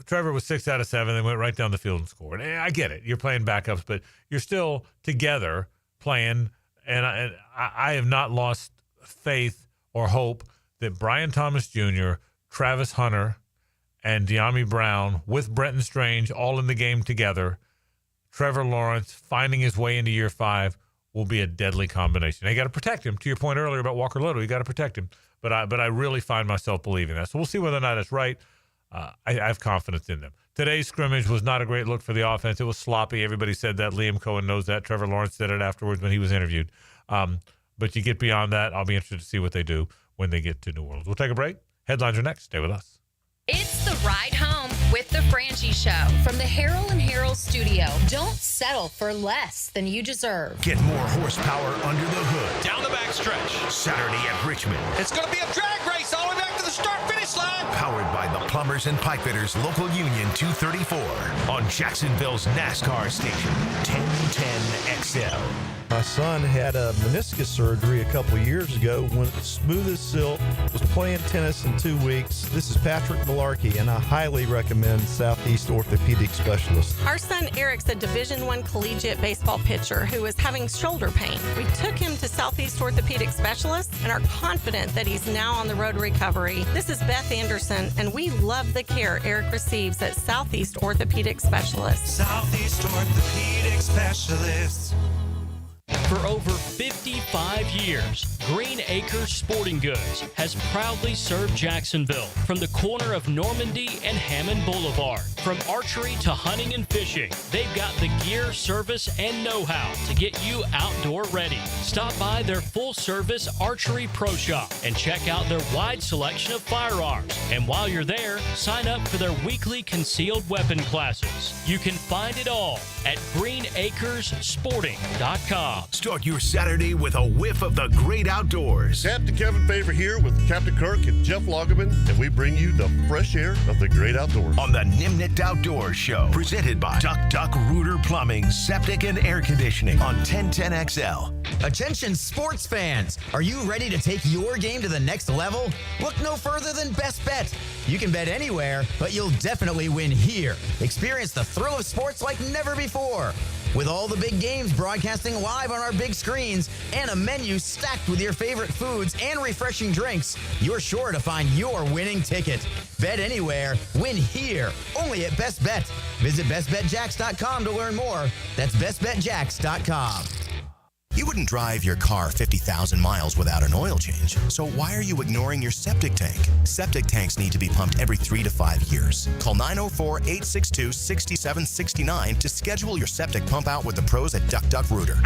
Trevor was 6 out of 7. They went right down the field and scored. And I get it. You're playing backups, but you're still together playing. And I have not lost faith or hope that Brian Thomas Jr., Travis Hunter, and De'Ami Brown with Brenton Strange all in the game together, Trevor Lawrence finding his way into year 5 will be a deadly combination. Now, you got to protect him. To your point earlier about Walker Little, you got to protect him. But I really find myself believing that. So we'll see whether or not it's right. I have confidence in them. Today's scrimmage was not a great look for the offense. It was sloppy. Everybody said that. Liam Cohen knows that. Trevor Lawrence said it afterwards when he was interviewed. But you get beyond that, I'll be interested to see what they do when they get to New Orleans. We'll take a break. Headlines are next. Stay with us. It's the ride home with the Frangie Show from the Harrell and Harrell studio. Don't settle for less than you deserve. Get more horsepower under the hood. Down the backstretch. Saturday at Richmond. It's going to be a drag race all the way back to the start-finish line. Powered by the Plumbers and Pipe Fitters Local Union 234 on Jacksonville's NASCAR station, 1010XL. My son had a meniscus surgery a couple of years ago. Went smooth as silk, was playing tennis in 2 weeks. This is Patrick Malarkey, and I highly recommend Southeast Orthopedic Specialist. Our son Eric's a Division I collegiate baseball pitcher who is having shoulder pain. We took him to Southeast Orthopedic Specialist and are confident that he's now on the road to recovery. This is Beth Anderson, and we love the care Eric receives at Southeast Orthopedic Specialist. Southeast Orthopedic Specialists. For For over 55 years, Green Acres Sporting Goods has proudly served Jacksonville from the corner of Normandy and Hammond Boulevard. From archery to hunting and fishing, they've got the gear, service, and know-how to get you outdoor ready. Stop by their full-service archery pro shop and check out their wide selection of firearms. And while you're there, sign up for their weekly concealed weapon classes. You can find it all at greenacressporting.com. Start your Saturday with a whiff of the great outdoors. Captain Kevin Favor here with Captain Kirk and Jeff Lagerman, and we bring you the fresh air of the great outdoors. On the Nimnit Outdoors Show, presented by Duck Rooter Plumbing, Septic and Air Conditioning on 1010XL. Attention sports fans, are you ready to take your game to the next level? Look no further than Best Bet. You can bet anywhere, but you'll definitely win here. Experience the thrill of sports like never before. With all the big games broadcasting live on our big screens and a menu stacked with your favorite foods and refreshing drinks, you're sure to find your winning ticket. Bet anywhere, win here, only at Best Bet. Visit bestbetjacks.com to learn more. That's bestbetjacks.com. You wouldn't drive your car 50,000 miles without an oil change. So why are you ignoring your septic tank? Septic tanks need to be pumped every 3 to 5 years. Call 904-862-6769 to schedule your septic pump out with the pros at Duck Rooter.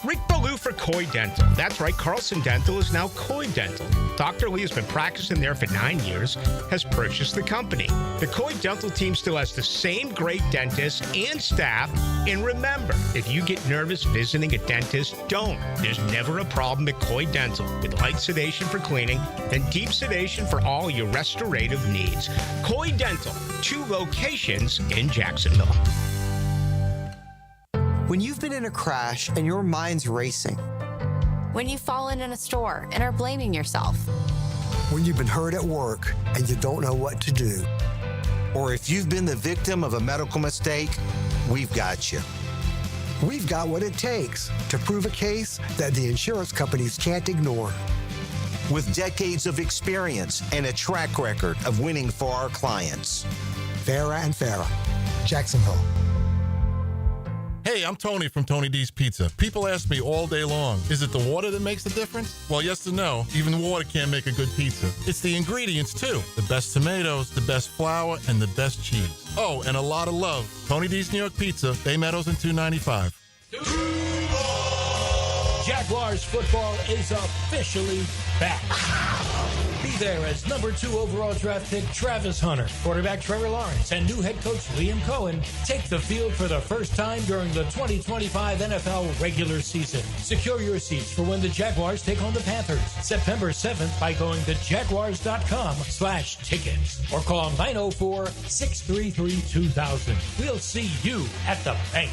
Rick Ballou for Coy Dental. That's right, Carlson Dental is now Coy Dental. Dr. Lee has been practicing there for 9 years, has purchased the company. The Coy Dental team still has the same great dentists and staff. And remember, if you get nervous visiting a dentist, don't. There's never a problem at Coy Dental with light sedation for cleaning and deep sedation for all your restorative needs. Coy Dental, 2 locations in Jacksonville. When you've been in a crash and your mind's racing. When you've fallen in a store and are blaming yourself. When you've been hurt at work and you don't know what to do. Or if you've been the victim of a medical mistake, we've got you. We've got what it takes to prove a case that the insurance companies can't ignore. With decades of experience and a track record of winning for our clients. Farah and Farah, Jacksonville. Hey, I'm Tony from Tony D's Pizza. People ask me all day long, is it the water that makes the difference? Well, yes and no. Even water can't make a good pizza. It's the ingredients, too. The best tomatoes, the best flour, and the best cheese. Oh, and a lot of love. Tony D's New York Pizza, Bay Meadows and 295. Jaguars football is officially back. Be there as number 2 overall draft pick Travis Hunter, quarterback Trevor Lawrence, and new head coach Liam Cohen take the field for the first time during the 2025 NFL regular season. Secure your seats for when the Jaguars take on the Panthers September 7th by going to jaguars.com/tickets or call 904-633-2000. We'll see you at the bank.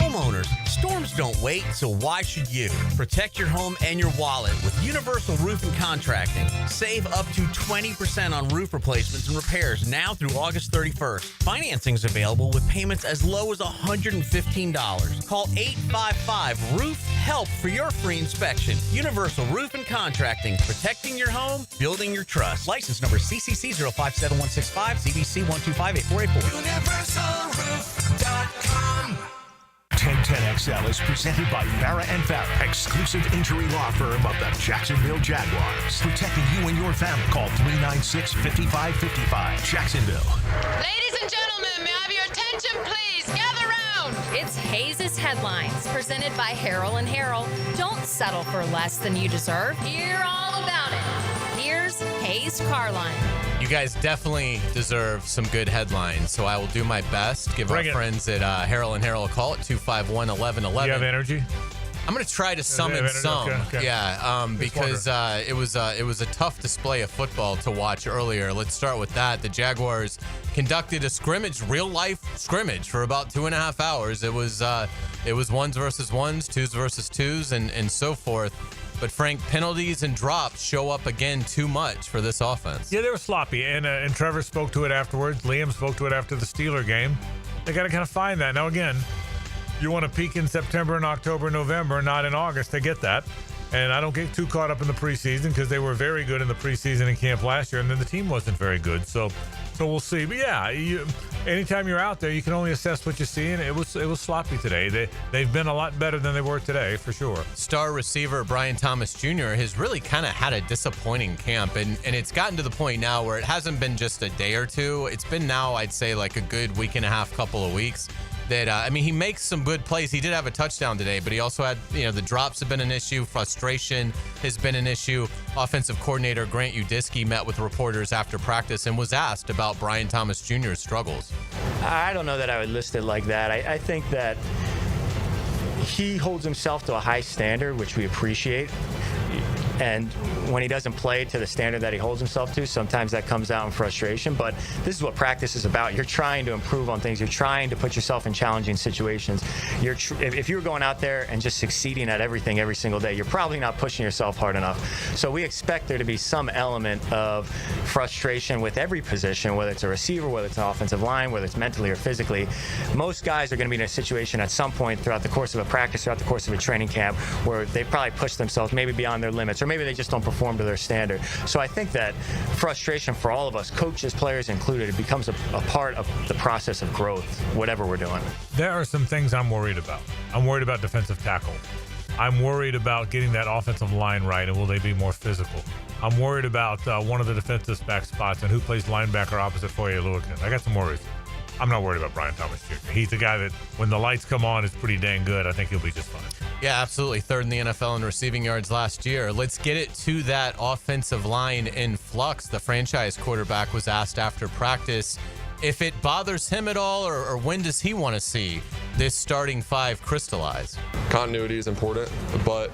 Homeowners, storms don't wait, so why should you? Protect your home and your wallet with Universal Roof and Contracting. Save up to 20% on roof replacements and repairs now through August 31st. Financing is available with payments as low as $115. Call 855-ROOF-HELP for your free inspection. Universal Roof and Contracting, protecting your home, building your trust. License number CCC 057165, CBC 1258484. UniversalRoof.com. 1010XL is presented by Farah and Farah, exclusive injury law firm of the Jacksonville Jaguars. Protecting you and your family. Call 396-5555. Jacksonville. Ladies and gentlemen, may I have your attention, please? Gather round. It's Hayes' Headlines, presented by Harrell & Harrell. Don't settle for less than you deserve. Hear all about it. Here's Hayes Carline. You guys definitely deserve some good headlines, so I will do my best. Give our friends at Harrell & Harrell a call at 251-1111. You have energy? I'm going to try to summon some. Okay. Yeah, because it was a tough display of football to watch earlier. Let's start with that. The Jaguars conducted a scrimmage, real-life scrimmage, for about 2.5 hours. It was ones versus ones, twos versus twos, and so forth. But, Frank, penalties and drops show up again too much for this offense. Yeah, they were sloppy, and Trevor spoke to it afterwards. Liam spoke to it after the Steeler game. They got to kind of find that. Now, again, you want to peak in September and October, November, not in August. I get that. And I don't get too caught up in the preseason because they were very good in the preseason in camp last year, and then the team wasn't very good. So So we'll see. But yeah, anytime you're out there, you can only assess what you see, and it was sloppy today. They've been a lot better than they were today, for sure. Star receiver Brian Thomas Jr. has really kind of had a disappointing camp, and it's gotten to the point now where it hasn't been just a day or two. It's been now, I'd say, like a good week and a half, couple of weeks. That he makes some good plays. He did have a touchdown today, but he also had, the drops have been an issue. Frustration has been an issue. Offensive coordinator Grant Udisky met with reporters after practice and was asked about Brian Thomas Jr.'s struggles. I don't know that I would list it like that. I think that he holds himself to a high standard, which we appreciate. And when he doesn't play to the standard that he holds himself to, sometimes that comes out in frustration. But this is what practice is about. You're trying to improve on things. You're trying to put yourself in challenging situations. If you're going out there and just succeeding at everything every single day, you're probably not pushing yourself hard enough. So we expect there to be some element of frustration with every position, whether it's a receiver, whether it's an offensive line, whether it's mentally or physically. Most guys are going to be in a situation at some point throughout the course of a practice, throughout the course of a training camp, where they probably push themselves maybe beyond their limits, or maybe they just don't perform to their standard. So I think that frustration for all of us, coaches, players included, it becomes a part of the process of growth, whatever we're doing. There are some things I'm worried about. I'm worried about defensive tackle. I'm worried about getting that offensive line right, and will they be more physical? I'm worried about one of the defensive back spots and who plays linebacker opposite Foye Oluokun. I got some worries. I'm not worried about Brian Thomas Jr. He's the guy that, when the lights come on, is pretty dang good. I think he'll be just fine. Yeah, absolutely. Third in the NFL in receiving yards last year. Let's get it to that offensive line in flux. The franchise quarterback was asked after practice if it bothers him at all, or when does he want to see this starting five crystallize? Continuity is important, but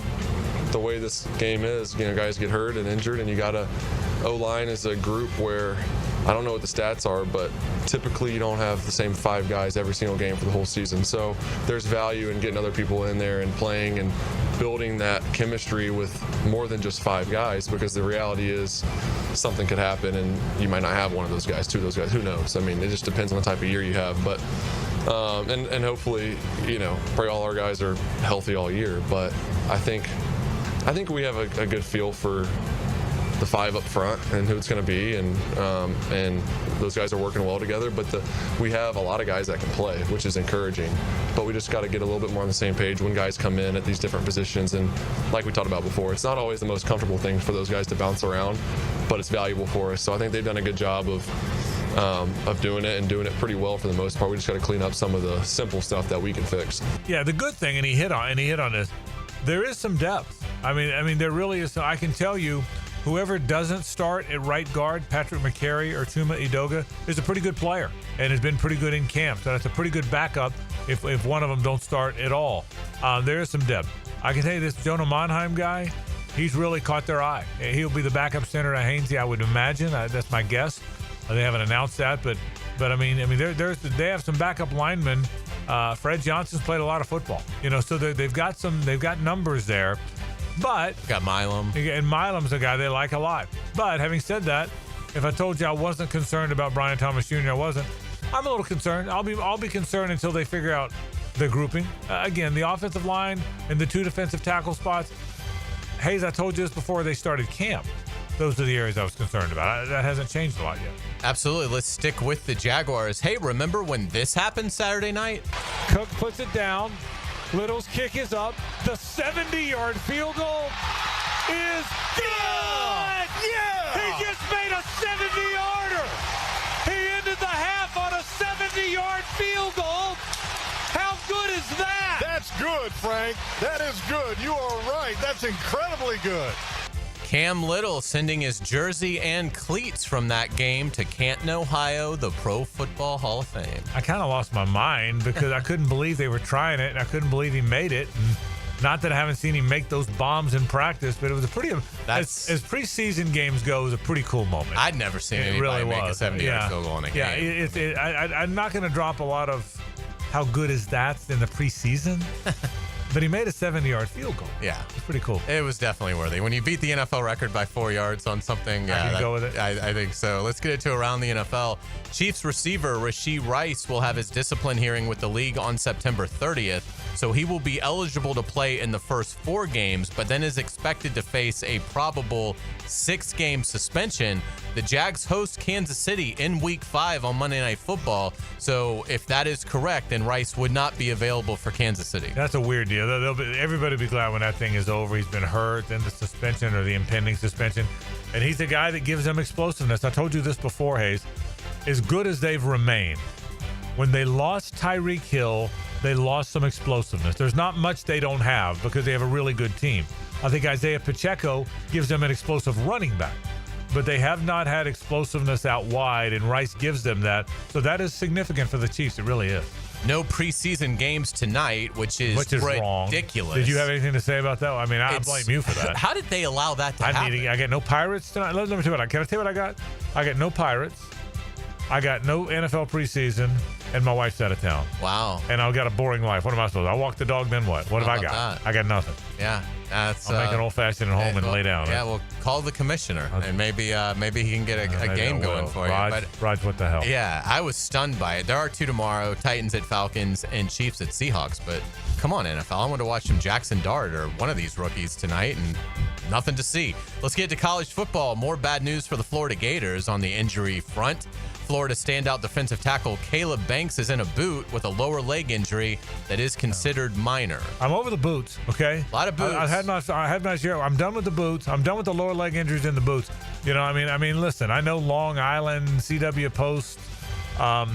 the way this game is, guys get hurt and injured, and you got O-line is a group where I don't know what the stats are, but typically you don't have the same five guys every single game for the whole season. So there's value in getting other people in there and playing and building that chemistry with more than just five guys, because the reality is something could happen and you might not have one of those guys, two of those guys, who knows? I mean, it just depends on the type of year you have. But and hopefully, probably all our guys are healthy all year. But I think we have a good feel for the five up front and who it's going to be, and those guys are working well together. But we have a lot of guys that can play, which is encouraging. But we just got to get a little bit more on the same page when guys come in at these different positions. And like we talked about before, it's not always the most comfortable thing for those guys to bounce around, but it's valuable for us. So I think they've done a good job of doing it, and doing it pretty well for the most part. We just got to clean up some of the simple stuff that we can fix. Yeah, the good thing, and he hit on this, there is some depth. I mean, there really is. I can tell you, whoever doesn't start at right guard, Patrick McCary or Chuma Edoga, is a pretty good player and has been pretty good in camp. So that's a pretty good backup if one of them don't start at all. There is some depth. I can tell you this Jonah Monheim guy, he's really caught their eye. He'll be the backup center to Hainsey, I would imagine. That's my guess. They haven't announced that, but I mean, they have some backup linemen. Fred Johnson's played a lot of football, so they've got numbers there. But got Milam, and Milam's a guy they like a lot. But having said that, if I told you I wasn't concerned about Brian Thomas Jr., I wasn't. I'm a little concerned. I'll be concerned until they figure out the grouping. Again, the offensive line and the two defensive tackle spots. Hayes, I told you this before they started camp. Those are the areas I was concerned about. That hasn't changed a lot yet. Absolutely. Let's stick with the Jaguars. Hey, remember when this happened Saturday night? Cook puts it down. Little's kick is up. The 70-yard field goal is good! Yeah! He just made a 70-yarder! He ended the half on a 70-yard field goal! How good is that? That's good, Frank. That is good. You are right. That's incredibly good. Cam Little sending his jersey and cleats from that game to Canton, Ohio, the Pro Football Hall of Fame. I kind of lost my mind because I couldn't believe they were trying it, and I couldn't believe he made it. And not that I haven't seen him make those bombs in practice, but it was a pretty, as preseason games go, it was a pretty cool moment. I'd never seen anybody make a 70-yard field goal in a game. Yeah, I'm not going to drop a lot of how good is that in the preseason. But he made a 70-yard field goal. Yeah. It's pretty cool. It was definitely worthy. When you beat the NFL record by 4 yards on something, I can go with it. I think so. Let's get it to around the NFL. Chiefs receiver Rashee Rice will have his discipline hearing with the league on September 30th, so he will be eligible to play in the first 4 games, but then is expected to face a probable 6-game suspension. The Jags host Kansas City in Week 5 on Monday Night Football, so if that is correct, then Rice would not be available for Kansas City. That's a weird deal. Everybody will be glad when that thing is over. He's been hurt, then the suspension or the impending suspension. And he's a guy that gives them explosiveness. I told you this before, Hayes. As good as they've remained, when they lost Tyreek Hill, they lost some explosiveness. There's not much they don't have because they have a really good team. I think Isaiah Pacheco gives them an explosive running back, but they have not had explosiveness out wide, and Rice gives them that. So that is significant for the Chiefs. It really is. No preseason games tonight, which is wrong. ridiculous. Did you have anything to say about that? I mean, I blame you for that. How did they allow that to happen? I get no Pirates tonight. Let me tell you what. Can I tell you what I got? I got no Pirates. I got no NFL preseason, and my wife's out of town. Wow. And I've got a boring life. What am I supposed to do? I walk the dog, then what? What have I got? I got nothing. Yeah. That's, I'll make an old-fashioned at home and lay down. Yeah, well, call the commissioner, and maybe he can get a game going for you. Raj, what the hell? Yeah, I was stunned by it. There are 2 tomorrow, Titans at Falcons and Chiefs at Seahawks, but come on, NFL. I want to watch some Jackson Dart or one of these rookies tonight, and nothing to see. Let's get to college football. More bad news for the Florida Gators on the injury front. Florida standout defensive tackle Caleb Banks is in a boot with a lower leg injury that is considered minor. I'm over the boots, okay? A lot of boots. I had my share. I'm done with the boots. I'm done with the lower leg injuries in the boots. You know, I mean, listen, I know Long Island, CW Post,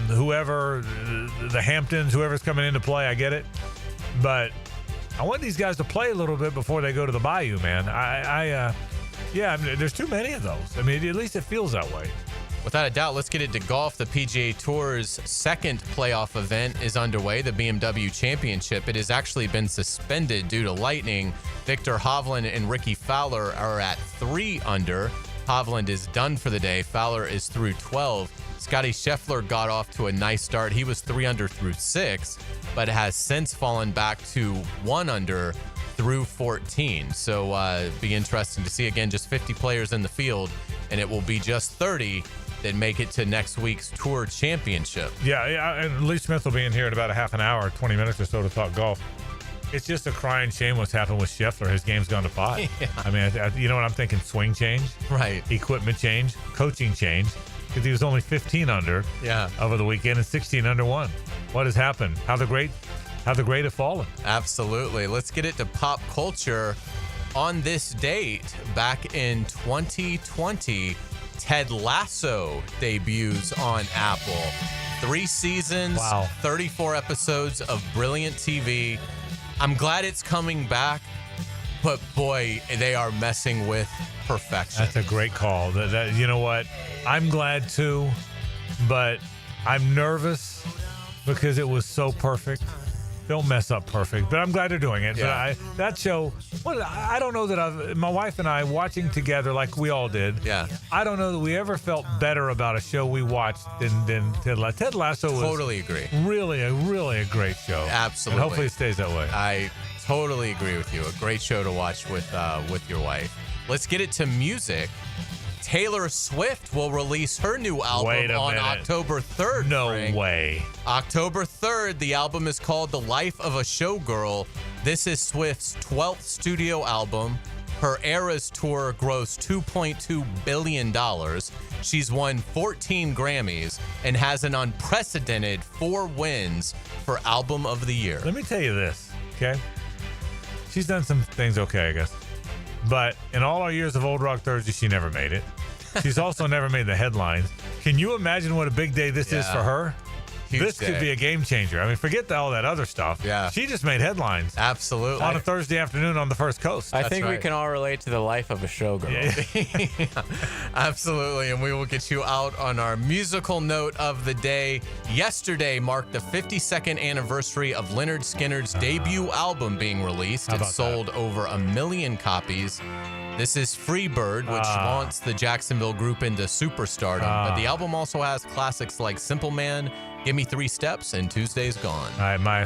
whoever, the Hamptons, whoever's coming into play, I get it. But I want these guys to play a little bit before they go to the Bayou, man. Yeah, I mean, there's too many of those. I mean, at least it feels that way. Without a doubt, let's get into golf. The PGA Tour's second playoff event is underway, the BMW Championship. It has actually been suspended due to lightning. Victor Hovland and Ricky Fowler are at 3 under. Hovland is done for the day. Fowler is through 12. Scotty Scheffler got off to a nice start. He was 3 under through 6, but has since fallen back to 1 under through 14. So be interesting to see. Again, just 50 players in the field, and it will be just 30 that make it to next week's Tour Championship. Yeah, and Lee Smith will be in here in about a half an hour, 20 minutes or so to talk golf. It's just a crying shame what's happened with Scheffler. His game's gone to pot. Yeah. I mean, you know what I'm thinking? Swing change, right? Equipment change, coaching change, because he was only 15 under over the weekend and 16 under 1. What has happened? How the great have fallen. Absolutely. Let's get it to pop culture. On this date, back in 2020, Ted Lasso debuts on Apple. 3 seasons, 34 episodes of brilliant TV. I'm glad it's coming back, but boy, they are messing with perfection. That's a great call. You know what? I'm glad too, but I'm nervous because it was so perfect. Don't mess up perfect, but I'm glad they're doing it. Yeah. But that show, I don't know that my wife and I watching together like we all did. Yeah. I don't know that we ever felt better about a show we watched than Ted Lasso. Ted Lasso was totally agree. Really a great show. Absolutely. And hopefully it stays that way. I totally agree with you. A great show to watch with your wife. Let's get it to music. Taylor Swift will release her new album on October 3rd. No way. October 3rd, the album is called The Life of a Showgirl. This is Swift's 12th studio album. Her Eras tour grossed $2.2 billion. She's won 14 Grammys and has an unprecedented 4 wins for Album of the Year. Let me tell you this, okay? She's done some things okay, I guess. But in all our years of Old Rock Thursday, she never made it. She's also never made the headlines. Can you imagine what a big day this is for her? This could be a game changer. I mean, forget all that other stuff. Yeah. She just made headlines. Absolutely. On a Thursday afternoon on the First Coast. I think we can all relate to the life of a showgirl. Yeah, absolutely. And we will get you out on our musical note of the day. Yesterday marked the 52nd anniversary of Lynyrd Skynyrd's debut album being released. It sold over 1 million copies. This is Freebird, which launched the Jacksonville group into superstardom. But the album also has classics like Simple Man Give Me 3 Steps, and Tuesday's Gone. All right,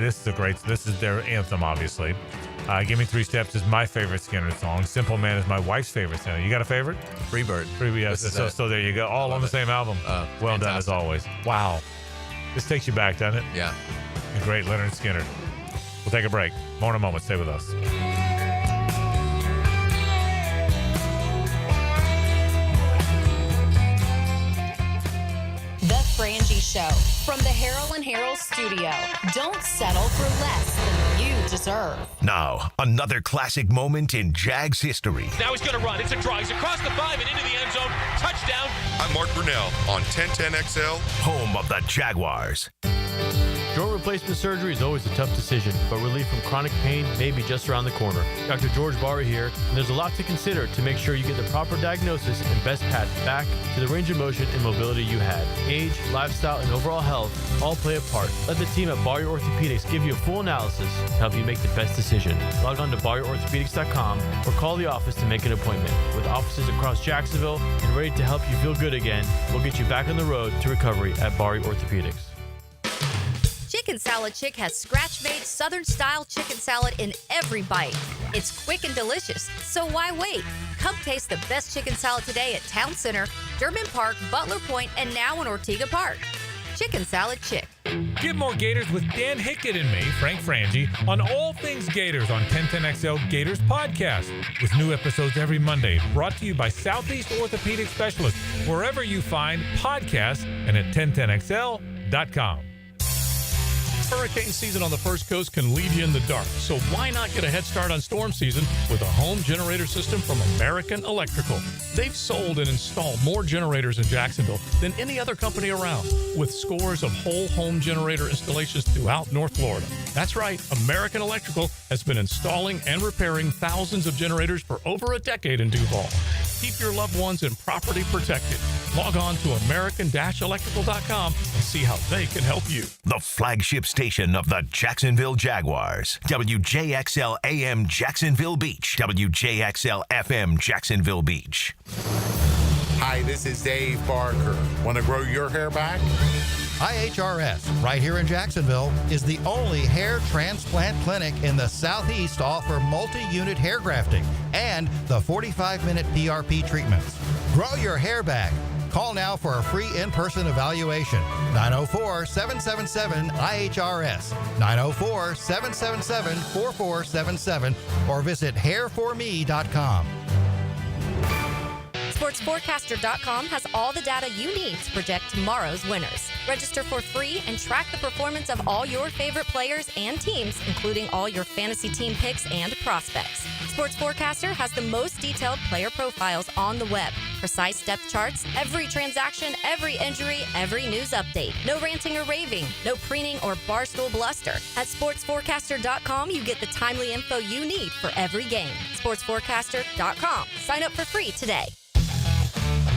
this is their anthem, obviously. Give Me 3 Steps is my favorite Skinner song. Simple Man is my wife's favorite Skinner. You got a favorite? Freebird. Yes. So there you go. All on the same album. Well done as always. Wow. This takes you back, doesn't it? Yeah. The great Leonard Skinner. We'll take a break. More in a moment. Stay with us. The Frangie Show from the Harrell and Harrell studio. Don't settle for less than you deserve. Now, another classic moment in Jags history. Now he's going to run. It's a draw. He's across the 5 and into the end zone. Touchdown. I'm Mark Brunell on 1010XL. Home of the Jaguars. Joint replacement surgery is always a tough decision, but relief from chronic pain may be just around the corner. Dr. George Barry here, and there's a lot to consider to make sure you get the proper diagnosis and best path back to the range of motion and mobility you had. Age, lifestyle, and overall health all play a part. Let the team at Barry Orthopedics give you a full analysis to help you make the best decision. Log on to BarryOrthopedics.com or call the office to make an appointment. With offices across Jacksonville and ready to help you feel good again, we'll get you back on the road to recovery at Barry Orthopedics. Chicken Salad Chick has scratch-made Southern-style chicken salad in every bite. It's quick and delicious, so why wait? Come taste the best chicken salad today at Town Center, Durban Park, Butler Point, and now in Ortega Park. Chicken Salad Chick. Get more Gators with Dan Hickett and me, Frank Frangie, on all things Gators on 1010XL Gators Podcast, with new episodes every Monday, brought to you by Southeast Orthopedic Specialists, wherever you find podcasts and at 1010XL.com. Hurricane season on the First Coast can leave you in the dark, so why not get a head start on storm season with a home generator system from American Electrical? They've sold and installed more generators in Jacksonville than any other company around, with scores of whole home generator installations throughout North Florida. That's right, American Electrical has been installing and repairing thousands of generators for over a decade in Duval. Keep your loved ones and property protected. Log on to American-Electrical.com and see how they can help you. The flagship station of the Jacksonville Jaguars. WJXL AM Jacksonville Beach. WJXL FM Jacksonville Beach. Hi, this is Dave Barker. Want to grow your hair back? IHRS, right here in Jacksonville, is the only hair transplant clinic in the Southeast to offer multi-unit hair grafting and the 45-minute PRP treatments. Grow your hair back. Call now for a free in-person evaluation. 904-777-IHRS. 904-777-4477 or visit hairforme.com. SportsForecaster.com has all the data you need to project tomorrow's winners. Register for free and track the performance of all your favorite players and teams, including all your fantasy team picks and prospects. Sports Forecaster has the most detailed player profiles on the web, precise depth charts, every transaction, every injury, every news update. No ranting or raving, no preening or barstool bluster. At SportsForecaster.com, you get the timely info you need for every game. SportsForecaster.com. Sign up for free today.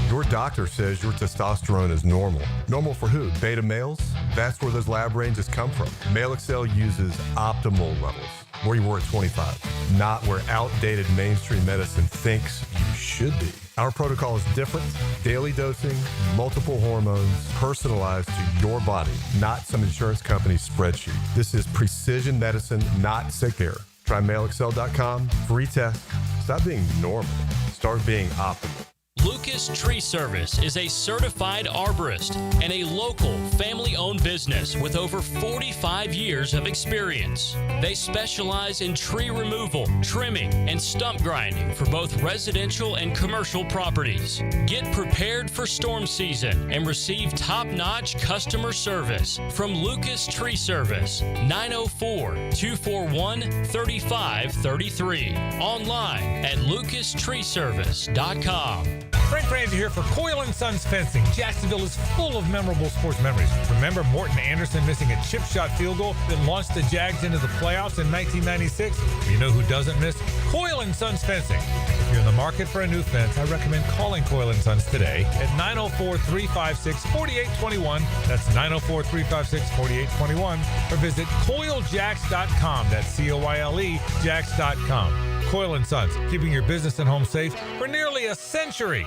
Your doctor says your testosterone is normal. Normal for who? Beta males? That's where those lab ranges come from. Male Excel uses optimal levels, where you were at 25, not where outdated mainstream medicine thinks you should be. Our protocol is different. Daily dosing, multiple hormones, personalized to your body, not some insurance company's spreadsheet. This is precision medicine, not sick care. Try MaleExcel.com, free test. Stop being normal. Start being optimal. Lucas Tree Service is a certified arborist and a local family-owned business with over 45 years of experience. They specialize in tree removal, trimming, and stump grinding for both residential and commercial properties. Get prepared for storm season and receive top-notch customer service from Lucas Tree Service, 904-241-3533. Online at lucastreeservice.com. Frank Frangie here for Coyle & Sons Fencing. Jacksonville is full of memorable sports memories. Remember Morton Anderson missing a chip shot field goal that launched the Jags into the playoffs in 1996? You know who doesn't miss? Coyle & Sons Fencing. If you're in the market for a new fence, I recommend calling Coyle & Sons today at 904-356-4821. That's 904-356-4821. Or visit CoyleJacks.com. That's COYLE Jacks.com. Coyle & Sons, keeping your business and home safe for nearly a century.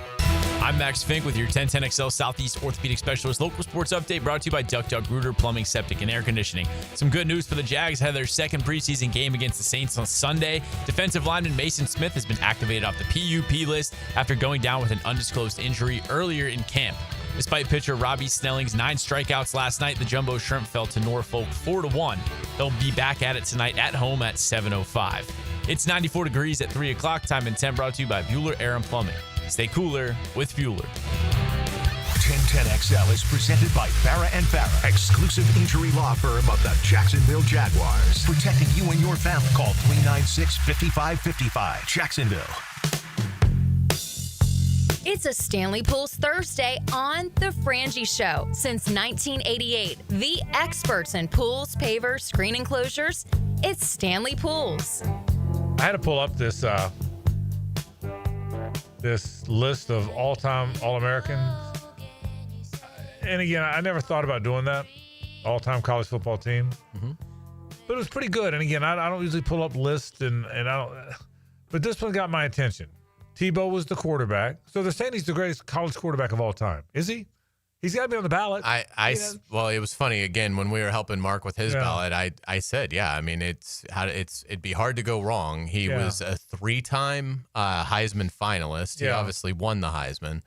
I'm Max Fink with your 1010XL Southeast Orthopedic Specialist local sports update brought to you by Duck Duck Rooter Plumbing, Septic, and Air Conditioning. Some good news for the Jags had their second preseason game against the Saints on Sunday. Defensive lineman Mason Smith has been activated off the PUP list after going down with an undisclosed injury earlier in camp. Despite pitcher Robbie Snelling's 9 strikeouts last night, the Jumbo Shrimp fell to Norfolk 4-1. They'll be back at it tonight at home at 7:05. It's 94 degrees at 3 o'clock. Time and 10 brought to you by Bueller Air and Plumbing. Stay cooler with Bueller. 1010XL is presented by Farah & Farah, exclusive injury law firm of the Jacksonville Jaguars. Protecting you and your family. Call 396-5555. Jacksonville. It's a Stanley Pools Thursday on The Frangie Show. Since 1988, the experts in pools, pavers, screen enclosures, it's Stanley Pools. I had to pull up this this list of all-time All-Americans. And again, I never thought about doing that, all-time college football team. Mm-hmm. But it was pretty good. And again, I don't usually pull up lists, and I don't. But this one got my attention. Tebow was the quarterback. So they're saying he's the greatest college quarterback of all time. Is he? He's got to be on the ballot. Well, it was funny again when we were helping Mark with his ballot. I said, yeah. I mean, it'd be hard to go wrong. He was a 3-time Heisman finalist. He obviously won the Heisman.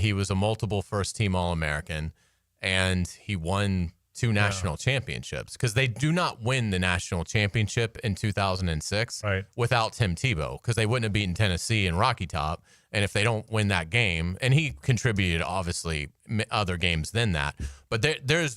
He was a multiple first-team All-American, and he won 2 national championships because they do not win the national championship in 2006 without Tim Tebow because they wouldn't have beaten Tennessee in Rocky Top. And if they don't win that game, and he contributed obviously other games than that, but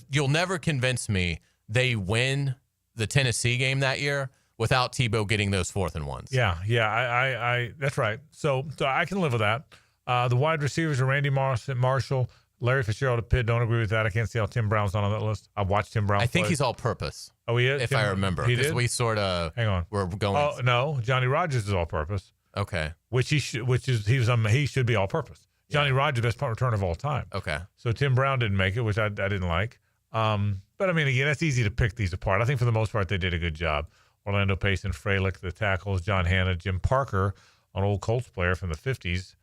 you'll never convince me they win the Tennessee game that year without Tebow getting those 4th and 1s. Yeah, I that's right. So I can live with that. The wide receivers are Randy Marshall, Larry Fitzgerald at Pitt. Don't agree with that. I can't see how Tim Brown's not on that list. I watched Tim Brown. I think he's all purpose. Oh, he is? If I remember. He Because did? we sort of were going. Oh, no. Johnny Rodgers is all purpose. Okay. He should be all purpose. Johnny Rodgers, best punt returner of all time. Okay. So Tim Brown didn't make it, which I didn't like. But I mean, again, that's easy to pick these apart. I think for the most part, they did a good job. Orlando Pace and Freilich, the tackles, John Hanna, Jim Parker, an old Colts player from the 50s.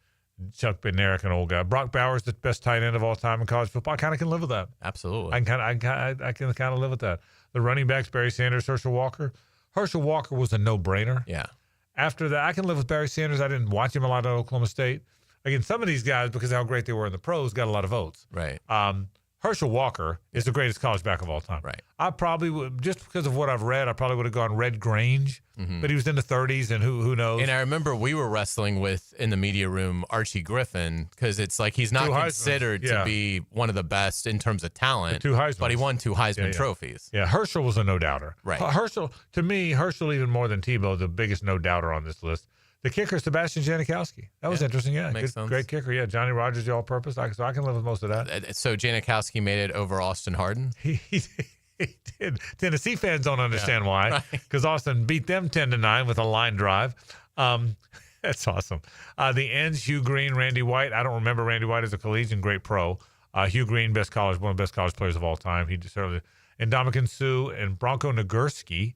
Chuck Bednarik, an old guy. Brock Bowers, the best tight end of all time in college football. I kind of can live with that. Absolutely. I can kind of live with that. The running backs, Barry Sanders, Herschel Walker. Herschel Walker was a no-brainer. Yeah. After that, I can live with Barry Sanders. I didn't watch him a lot at Oklahoma State. Again, some of these guys, because of how great they were in the pros, got a lot of votes. Right. Herschel Walker is the greatest college back of all time. Right. I probably would, just because of what I've read, I probably would have gone Red Grange, but he was in the 30s, and who knows? And I remember we were wrestling with, in the media room, Archie Griffin, because it's like he's not considered to be one of the best in terms of talent, but he won 2 Heisman trophies. Yeah, Herschel was a no-doubter. Right. To me, Herschel even more than Tebow, the biggest no-doubter on this list. The kicker, Sebastian Janikowski. That was interesting. Yeah, makes sense. Great kicker. Yeah, Johnny Rodgers, the all-purpose. So I can live with most of that. So Janikowski made it over Austin Harden? He did. Tennessee fans don't understand why, because Austin beat them 10-9 with a line drive. That's awesome. The ends, Hugh Green, Randy White. I don't remember Randy White as a collegian, great pro. Hugh Green, one of the best college players of all time. He certainly. And Ndamukong Suh and Bronco Nagurski.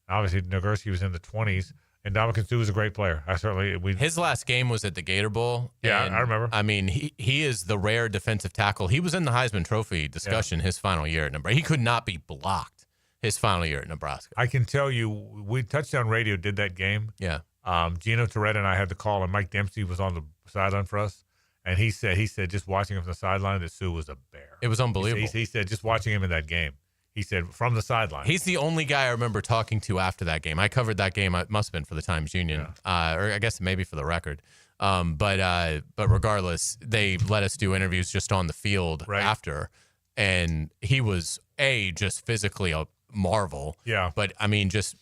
Obviously, Nagurski was in the 20s. And Ndamukong Suh was a great player. His last game was at the Gator Bowl. Yeah, I remember. I mean, he is the rare defensive tackle. He was in the Heisman Trophy discussion his final year at Nebraska. He could not be blocked his final year at Nebraska. I can tell you, Touchdown Radio did that game. Yeah. Gino Toretta and I had the call, and Mike Dempsey was on the sideline for us. And he said just watching him from the sideline that Suh was a bear. It was unbelievable. He said just watching him in that game. He said from the sideline. He's the only guy I remember talking to after that game. I covered that game. It must have been for the Times Union, or I guess maybe for the Record. But regardless, they let us do interviews just on the field after, and he was just physically a marvel. Yeah. But I mean, just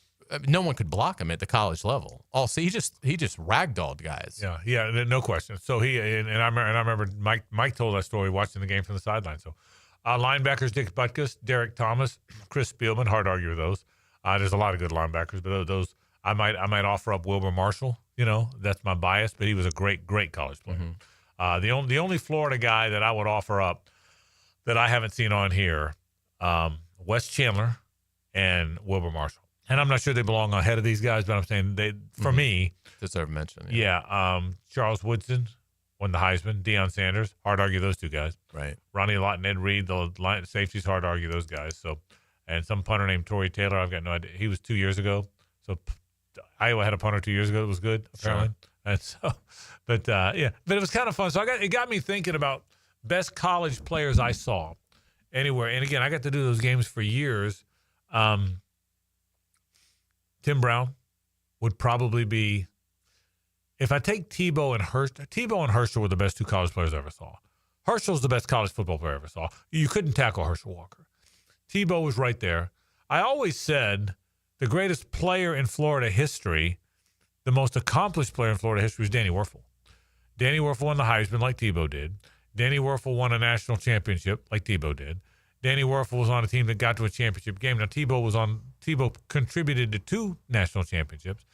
no one could block him at the college level. Also, he just ragdolled guys. Yeah, no question. So I remember Mike told that story watching the game from the sideline. So. Linebackers, Dick Butkus, Derek Thomas, Chris Spielman. Hard to argue with those. There's a lot of good linebackers, but those I might offer up Wilbur Marshall. That's my bias, but he was a great college player. Mm-hmm. The only Florida guy that I would offer up that I haven't seen on here, Wes Chandler and Wilbur Marshall. And I'm not sure they belong ahead of these guys, but I'm saying they, for me, deserve mention. Yeah. Charles Woodson. won the Heisman. Deion Sanders, hard to argue those two guys. Right. Ronnie Lott and Ed Reed, the safeties, hard to argue those guys. So, and some punter named Torrey Taylor, I've got no idea. He was 2 years ago. So Iowa had a punter 2 years ago that was good, apparently. Sure. And so, but it was kind of fun. So it got me thinking about best college players I saw anywhere. And again, I got to do those games for years. Tim Brown would probably be, if I take Tebow and Herschel were the best two college players I ever saw. Herschel's the best college football player I ever saw. You couldn't tackle Herschel Walker. Tebow was right there. I always said the greatest player in Florida history, the most accomplished player in Florida history was Danny Werfel. Danny Werfel won the Heisman like Tebow did. Danny Werfel won a national championship like Tebow did. Danny Werfel was on a team that got to a championship game. Now, Tebow contributed to 2 national championships,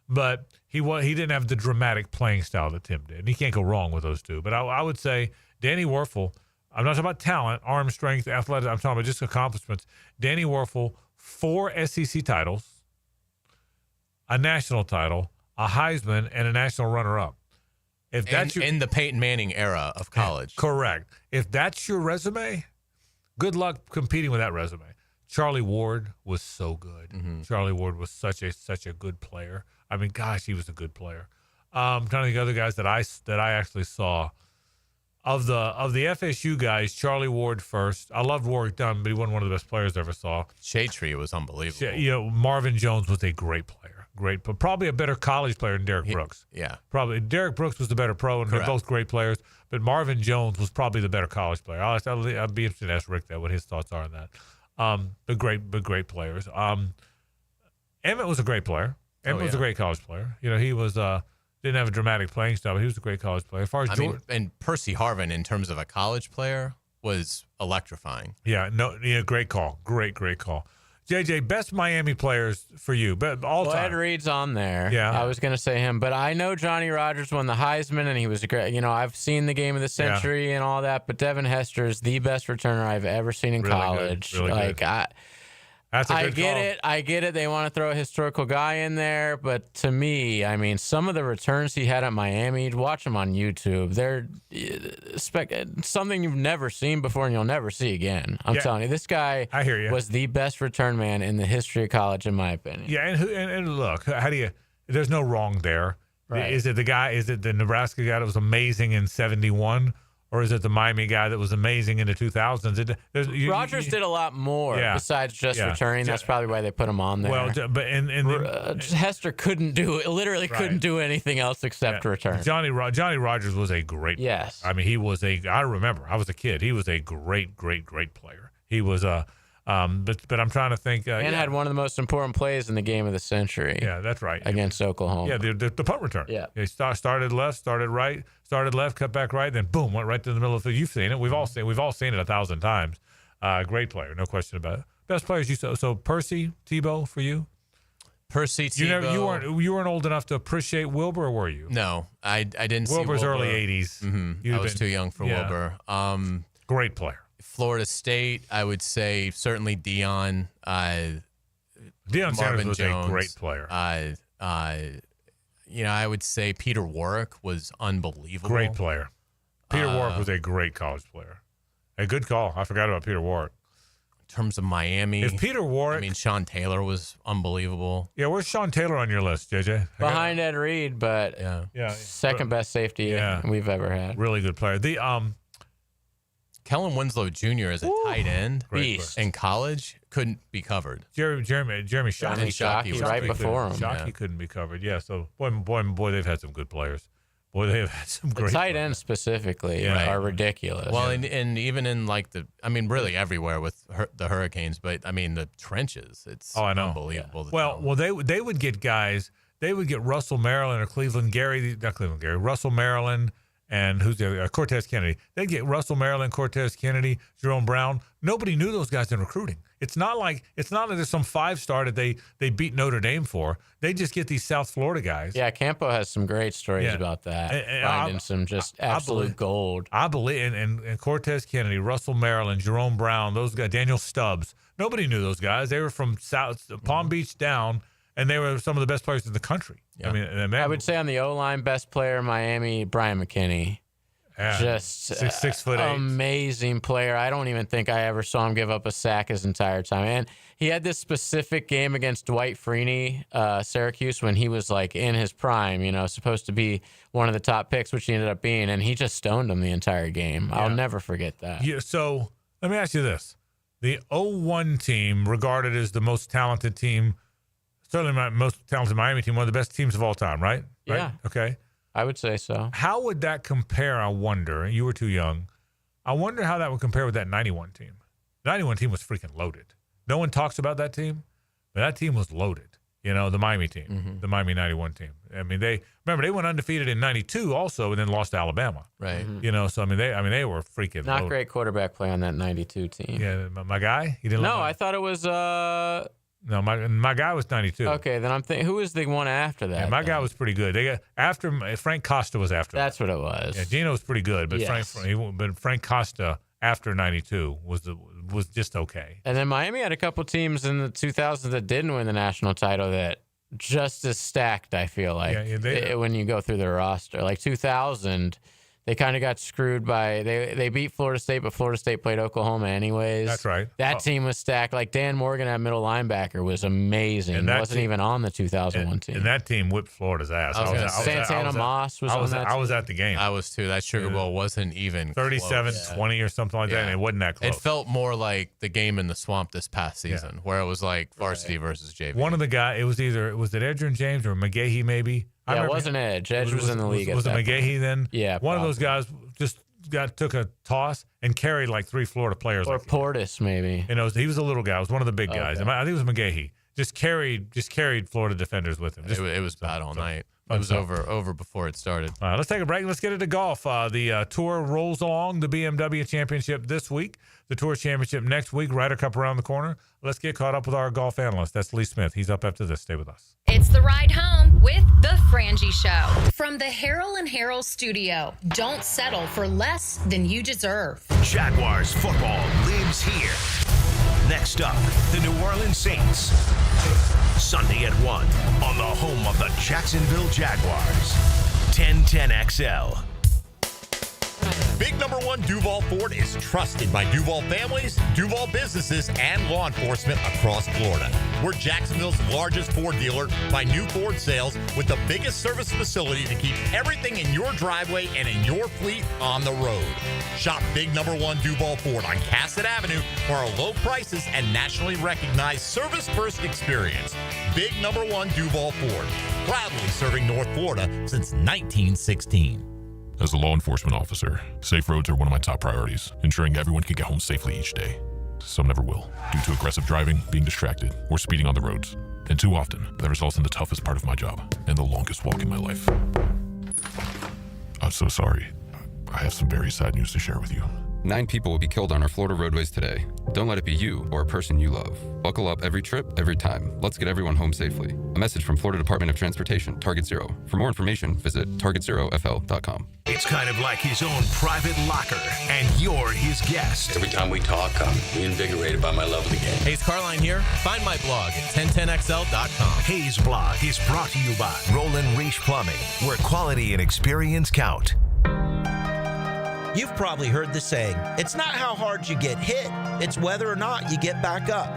but he didn't have the dramatic playing style that Tim did. And he can't go wrong with those two. But I would say Danny Werfel, I'm not talking about talent, arm strength, athletics. I'm talking about just accomplishments. Danny Werfel, 4 SEC titles, a national title, a Heisman, and a national runner-up. If that's in the Peyton Manning era of college. Correct. If that's your resume, good luck competing with that resume. Charlie Ward was so good. Mm-hmm. Charlie Ward was such a good player. I mean, gosh, he was a good player. I'm trying to think of other guys that I actually saw. Of the FSU guys, Charlie Ward first. I loved Warwick Dunn, but he wasn't one of the best players I ever saw. Shaytree was unbelievable. Marvin Jones was a great player. Great, but probably a better college player than Derek Brooks. Yeah. Probably. Derek Brooks was the better pro, and they're both great players. But Marvin Jones was probably the better college player. I'd be interested to ask Rick what his thoughts are on that. But great players. Emmett was a great player. Emmett was a great college player. He was didn't have a dramatic playing style, but he was a great college player. As far as and Percy Harvin, in terms of a college player, was electrifying. Yeah. Great call. Great call. JJ, best Miami players for you, but all time. Ed Reed's on there. Yeah. I was going to say him, but I know Johnny Rodgers won the Heisman, and he was a great. I've seen the game of the century and all that, but Devin Hester is the best returner I've ever seen in college. Really good. That's a good call. I get it. They want to throw a historical guy in there, but to me, I mean, some of the returns he had at Miami, watch them on YouTube. They're something you've never seen before and you'll never see again. I'm telling you, this guy I hear you. was the best return man in the history of college, in my opinion. Yeah, and look, there's no wrong there. Right. Is it the Nebraska guy that was amazing in 71? Or is it the Miami guy that was amazing in the 2000s? Rodgers did a lot more besides just returning. That's probably why they put him on there. Well, but Hester couldn't do it. Literally couldn't do anything else except return. Johnny Rodgers was a great player. Yes. I mean, he was I remember, I was a kid. He was a great player. He was but I'm trying to think. And had one of the most important plays in the game of the century. Yeah, that's right. Against Oklahoma. Yeah, the punt return. Yeah. He started left, started right, started left, cut back right, then boom, went right to the middle of the field. You've seen it. We've all seen it 1,000 times. Great player, no question about it. Best players you saw. So Percy, Tebow for you? Percy, Tebow. You weren't old enough to appreciate Wilbur, or were you? No, I didn't see Wilbur's Wilbur. Early 80s. Mm-hmm. I was too young for Wilbur. Great player. Florida State, I would say certainly Deion. Deion Sanders was a great player. I would say Peter Warwick was unbelievable. Great player. Peter Warwick was a great college player. A good call. I forgot about Peter Warwick. In terms of Miami, if Peter Warwick, Sean Taylor was unbelievable. Yeah, where's Sean Taylor on your list, JJ? Behind Ed Reed, but second best safety we've ever had. Really good player. Kellen Winslow Jr. as a tight end in college couldn't be covered. Jeremy Shockey right before him. Shockey couldn't be covered. Yeah, so boy, they've had some good players. Boy, they have had some great tight ends specifically are ridiculous. Well, and even in really everywhere with the Hurricanes, but the trenches, it's unbelievable. Well, they would get guys. They would get Russell Maryland or Russell Maryland. And who's the other? Cortez Kennedy. They'd get Russell Maryland, Cortez Kennedy, Jerome Brown. Nobody knew those guys in recruiting. It's not like there's some 5-star that they beat Notre Dame for. They just get these South Florida guys. Yeah, Campo has some great stories about that. Finding some just absolute gold. I believe and Cortez Kennedy, Russell Maryland, Jerome Brown, those guys, Daniel Stubbs. Nobody knew those guys. They were from Palm Beach down. And they were some of the best players in the country. Yeah. I would say on the O-line, best player in Miami, Brian McKinney. Yeah. Just 6'8". Amazing player. I don't even think I ever saw him give up a sack his entire time. And he had this specific game against Dwight Freeney, Syracuse, when he was like in his prime, supposed to be one of the top picks, which he ended up being, and he just stoned him the entire game. Yeah. I'll never forget that. Yeah, so let me ask you this. The 0-1 team, regarded as the most talented team, certainly my most talented Miami team, one of the best teams of all time, right? Yeah. Okay. I would say so. How would that compare, I wonder? You were too young. I wonder how that would compare with that 91 team. The 91 team was freaking loaded. No one talks about that team, but that team was loaded. The Miami team, the Miami 91 team. I mean, they went undefeated in 92 also and then lost to Alabama. Right. So they were freaking Not loaded. great quarterback play on that 92 team. Yeah, my guy? He didn't No, I thought it was No, my guy was 92. Okay, then I'm thinking, who was the one after that? Yeah, my guy was pretty good. They got after Frank Costa was after. That's what it was. Yeah, Gino was pretty good, but Yes. Frank Costa after 92 was just okay. And then Miami had a couple teams in the 2000s that didn't win the national title that just as stacked, I feel like, when you go through their roster. Like 2000, they kind of got screwed by they beat Florida State, but Florida State played Oklahoma anyways. That's right. That team was stacked. Like Dan Morgan at middle linebacker was amazing. And that wasn't even on the 2001 team. And that team whipped Florida's ass. Santana Moss was on that team. I was at the game. I was too. That Sugar Bowl wasn't even 37-20 or something like that, and it wasn't that close. It felt more like the game in the swamp this past season, where it was like varsity versus JV. One of the guys, was it Edgerrin James or McGahee maybe? Yeah, it wasn't Edge. Edge was in the league. Was it McGahee then? Yeah. One of those guys just took a toss and carried like 3 Florida players. Or Portis maybe. He was a little guy. It was one of the big guys. I think it was McGahee. Just carried Florida defenders with him. It was bad all night. It was over before it started. All right, let's take a break. Let's get into golf. The Tour rolls along. The BMW Championship this week. The Tour Championship next week. Ryder Cup around the corner. Let's get caught up with our golf analyst. That's Lee Smith. He's up after this. Stay with us. It's the ride home with the Frangie Show. From the Harrell and Harrell studio. Don't settle for less than you deserve. Jaguars football lives here. Next up, the New Orleans Saints. Sunday at 1 on the home of the Jacksonville Jaguars. 1010XL. Big number 1 Duval Ford is trusted by Duval families, Duval businesses, and law enforcement across Florida. We're Jacksonville's largest Ford dealer by new Ford sales with the biggest service facility to keep everything in your driveway and in your fleet on the road. Shop Big number 1 Duval Ford on Cassett Avenue for our low prices and nationally recognized service-first experience. Big number 1 Duval Ford, proudly serving North Florida since 1916. As a law enforcement officer, safe roads are one of my top priorities, ensuring everyone can get home safely each day. Some never will, due to aggressive driving, being distracted, or speeding on the roads. And too often, that results in the toughest part of my job and the longest walk in my life. I'm so sorry. I have some very sad news to share with you. 9 people will be killed on our Florida roadways today. Don't let it be you or a person you love. Buckle up every trip, every time. Let's get everyone home safely. A message from Florida Department of Transportation, Target Zero. For more information, visit targetzerofl.com. It's kind of like his own private locker, and you're his guest. Every time we talk, I'm reinvigorated by my love of the game. Hayes Carline here. Find my blog at 1010XL.com. Hayes Blog is brought to you by Roland Reach Plumbing, where quality and experience count. You've probably heard the saying, it's not how hard you get hit, it's whether or not you get back up.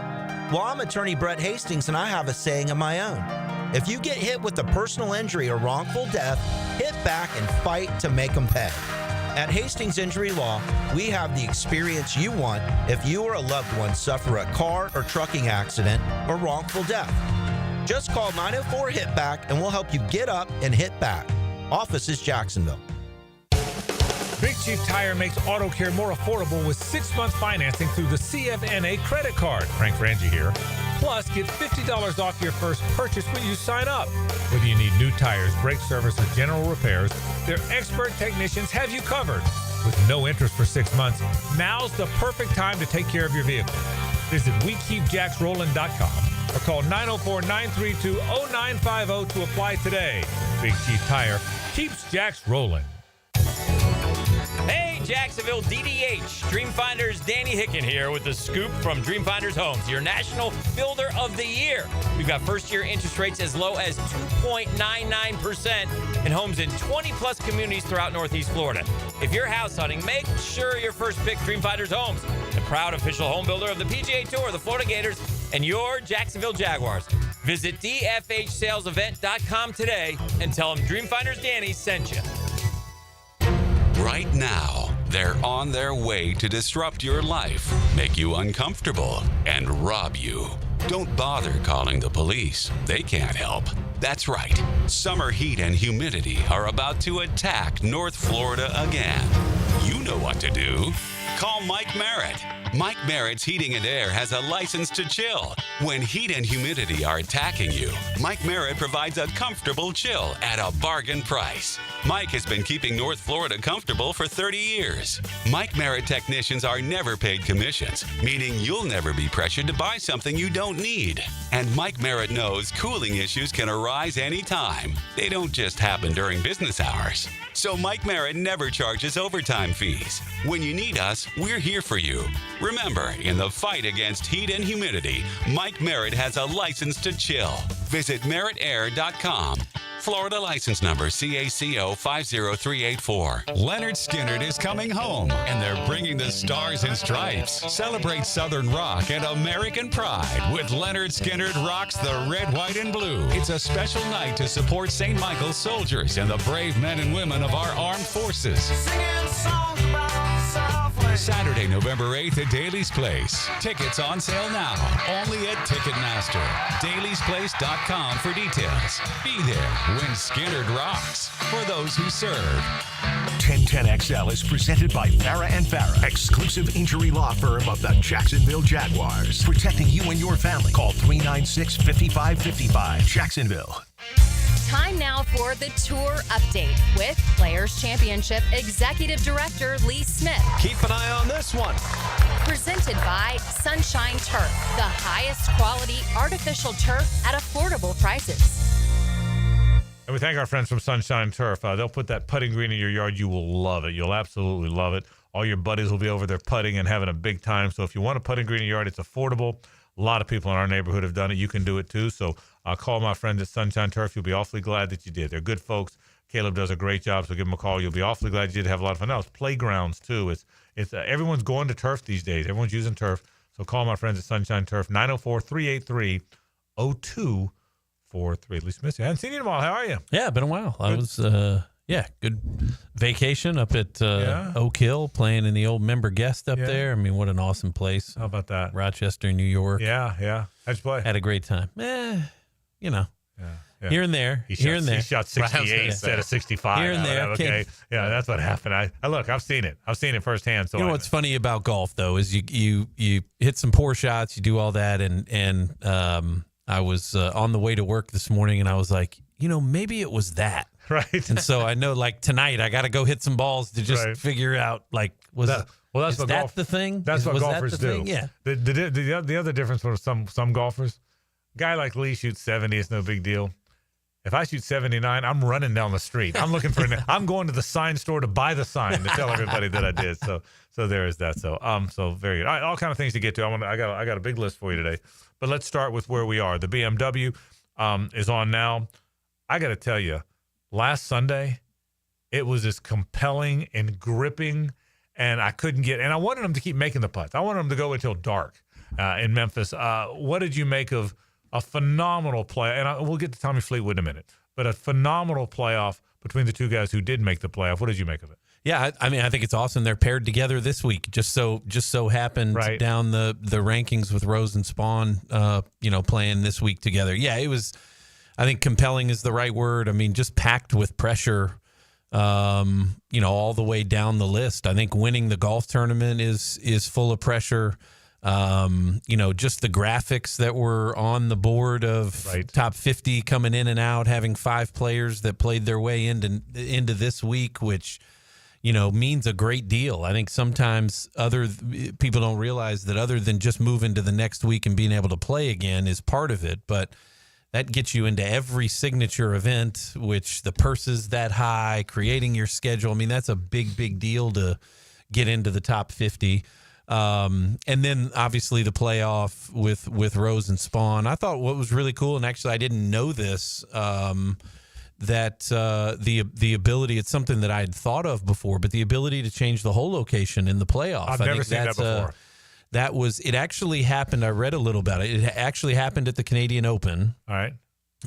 Well, I'm attorney Brett Hastings, and I have a saying of my own. If you get hit with a personal injury or wrongful death, hit back and fight to make them pay. At Hastings Injury Law, we have the experience you want if you or a loved one suffer a car or trucking accident or wrongful death. Just call 904-HIT-BACK and we'll help you get up and hit back. Office is Jacksonville. Big Chief Tire makes auto care more affordable with 6-month financing through the CFNA credit card. Frangie here. Plus, get $50 off your first purchase when you sign up. Whether you need new tires, brake service, or general repairs, their expert technicians have you covered. With no interest for 6 months, now's the perfect time to take care of your vehicle. Visit WeKeepJacksRolling.com or call 904-932-0950 to apply today. Big Chief Tire keeps Jacks rolling. Hey, Jacksonville, DDH. Dreamfinders Danny Hicken here with the scoop from Dreamfinders Homes, your National Builder of the Year. We've got first-year interest rates as low as 2.99% and homes in 20-plus communities throughout Northeast Florida. If you're house hunting, make sure your first pick Dreamfinders Homes, the proud official home builder of the PGA Tour, the Florida Gators, and your Jacksonville Jaguars. Visit dfhsalesevent.com today and tell them Dreamfinders Danny sent you. Right now, they're on their way to disrupt your life, make you uncomfortable, and rob you. Don't bother calling the police. They can't help. That's right. Summer heat and humidity are about to attack North Florida again. You know what to do. Call Mike Merritt. Mike Merritt's Heating and Air has a license to chill. When heat and humidity are attacking you, Mike Merritt provides a comfortable chill at a bargain price. Mike has been keeping North Florida comfortable for 30 years. Mike Merritt technicians are never paid commissions, meaning you'll never be pressured to buy something you don't need. And Mike Merritt knows cooling issues can arise anytime. They don't just happen during business hours. So Mike Merritt never charges overtime fees. When you need us, we're here for you. Remember, in the fight against heat and humidity, Mike Merritt has a license to chill. Visit merrittair.com. Florida license number CACO 50384. Leonard Skinner is coming home, and they're bringing the stars and stripes. Celebrate Southern rock and American pride with Leonard Skinner Rocks the Red, White, and Blue. It's a special night to support St. Michael's soldiers and the brave men and women of our armed forces. Singing songs about Saturday, November 8th at Daly's Place. Tickets on sale now, only at Ticketmaster. Daly'sPlace.com for details. Be there when Skinner rocks for those who serve. 1010XL is presented by Farah & Farah, exclusive injury law firm of the Jacksonville Jaguars. Protecting you and your family. Call 396-5555. Jacksonville. Time now for the tour update with Players Championship Executive Director Lee Smith. Keep an eye on this one. Presented by Sunshine Turf, the highest quality artificial turf at affordable prices. And we thank our friends from Sunshine Turf. They'll put that putting green in your yard. You will love it. You'll absolutely love it. All your buddies will be over there putting and having a big time. So if you want a putting green in your yard, it's affordable. A lot of people in our neighborhood have done it. You can do it too. So call my friends at Sunshine Turf. You'll be awfully glad that you did. They're good folks. Caleb does a great job, so give them a call. You'll be awfully glad you did have a lot of fun. Now it's playgrounds too. It's everyone's going to turf these days. Everyone's using turf. So call my friends at Sunshine Turf, 904-383-0243. At least miss you. I haven't seen you in a while. How are you? Yeah, been a while. Good. I was good vacation up at Oak Hill, playing in the old member guest up there. I mean, what an awesome place. How about that? Rochester, New York. Yeah. How'd you play? Had a great time. Yeah. Here and there. He shot 68 instead of 65. Here and there. Okay. Yeah, that's what happened. I look, I've seen it. I've seen it firsthand. So you know what's funny about golf though is you hit some poor shots, you do all that, and I was on the way to work this morning, and I was like, maybe it was that. Right. And so I know, like, tonight I got to go hit some balls to just figure out, like, that's what the thing? That's what golfers do. Yeah. The other difference for some golfers, guy like Lee shoots 70, it's no big deal. If I shoot 79, I'm running down the street. I'm looking for I'm going to the sign store to buy the sign to tell everybody that I did. So there is that. So very good. All kind of things to get to. I got a big list for you today. But let's start with where we are. The BMW is on now. I got to tell you, last Sunday, it was as compelling and gripping, and I couldn't get. And I wanted them to keep making the putts. I wanted them to go until dark in Memphis. What did you make of a phenomenal play? And we'll get to Tommy Fleetwood in a minute, but a phenomenal playoff between the two guys who did make the playoff. What did you make of it? Yeah, I mean, I think it's awesome. They're paired together this week. Just so happened down the rankings with Rose and Spawn, playing this week together. Yeah, it was. I think compelling is the right word. I mean, just packed with pressure, all the way down the list. I think winning the golf tournament is full of pressure. Just the graphics that were on the board of top 50 coming in and out, having 5 players that played their way into this week, which, means a great deal. I think sometimes other people don't realize that other than just moving to the next week and being able to play again is part of it, but that gets you into every signature event, which the purse is that high, creating your schedule. I mean, that's a big, big deal to get into the top 50. And then obviously the playoff with Rose and Spawn. I thought what was really cool, and actually I didn't know this, that the ability, it's something that I had thought of before, but the ability to change the hole location in the playoff. I've never seen that before. It actually happened. I read a little about it. It actually happened at the Canadian Open. All right.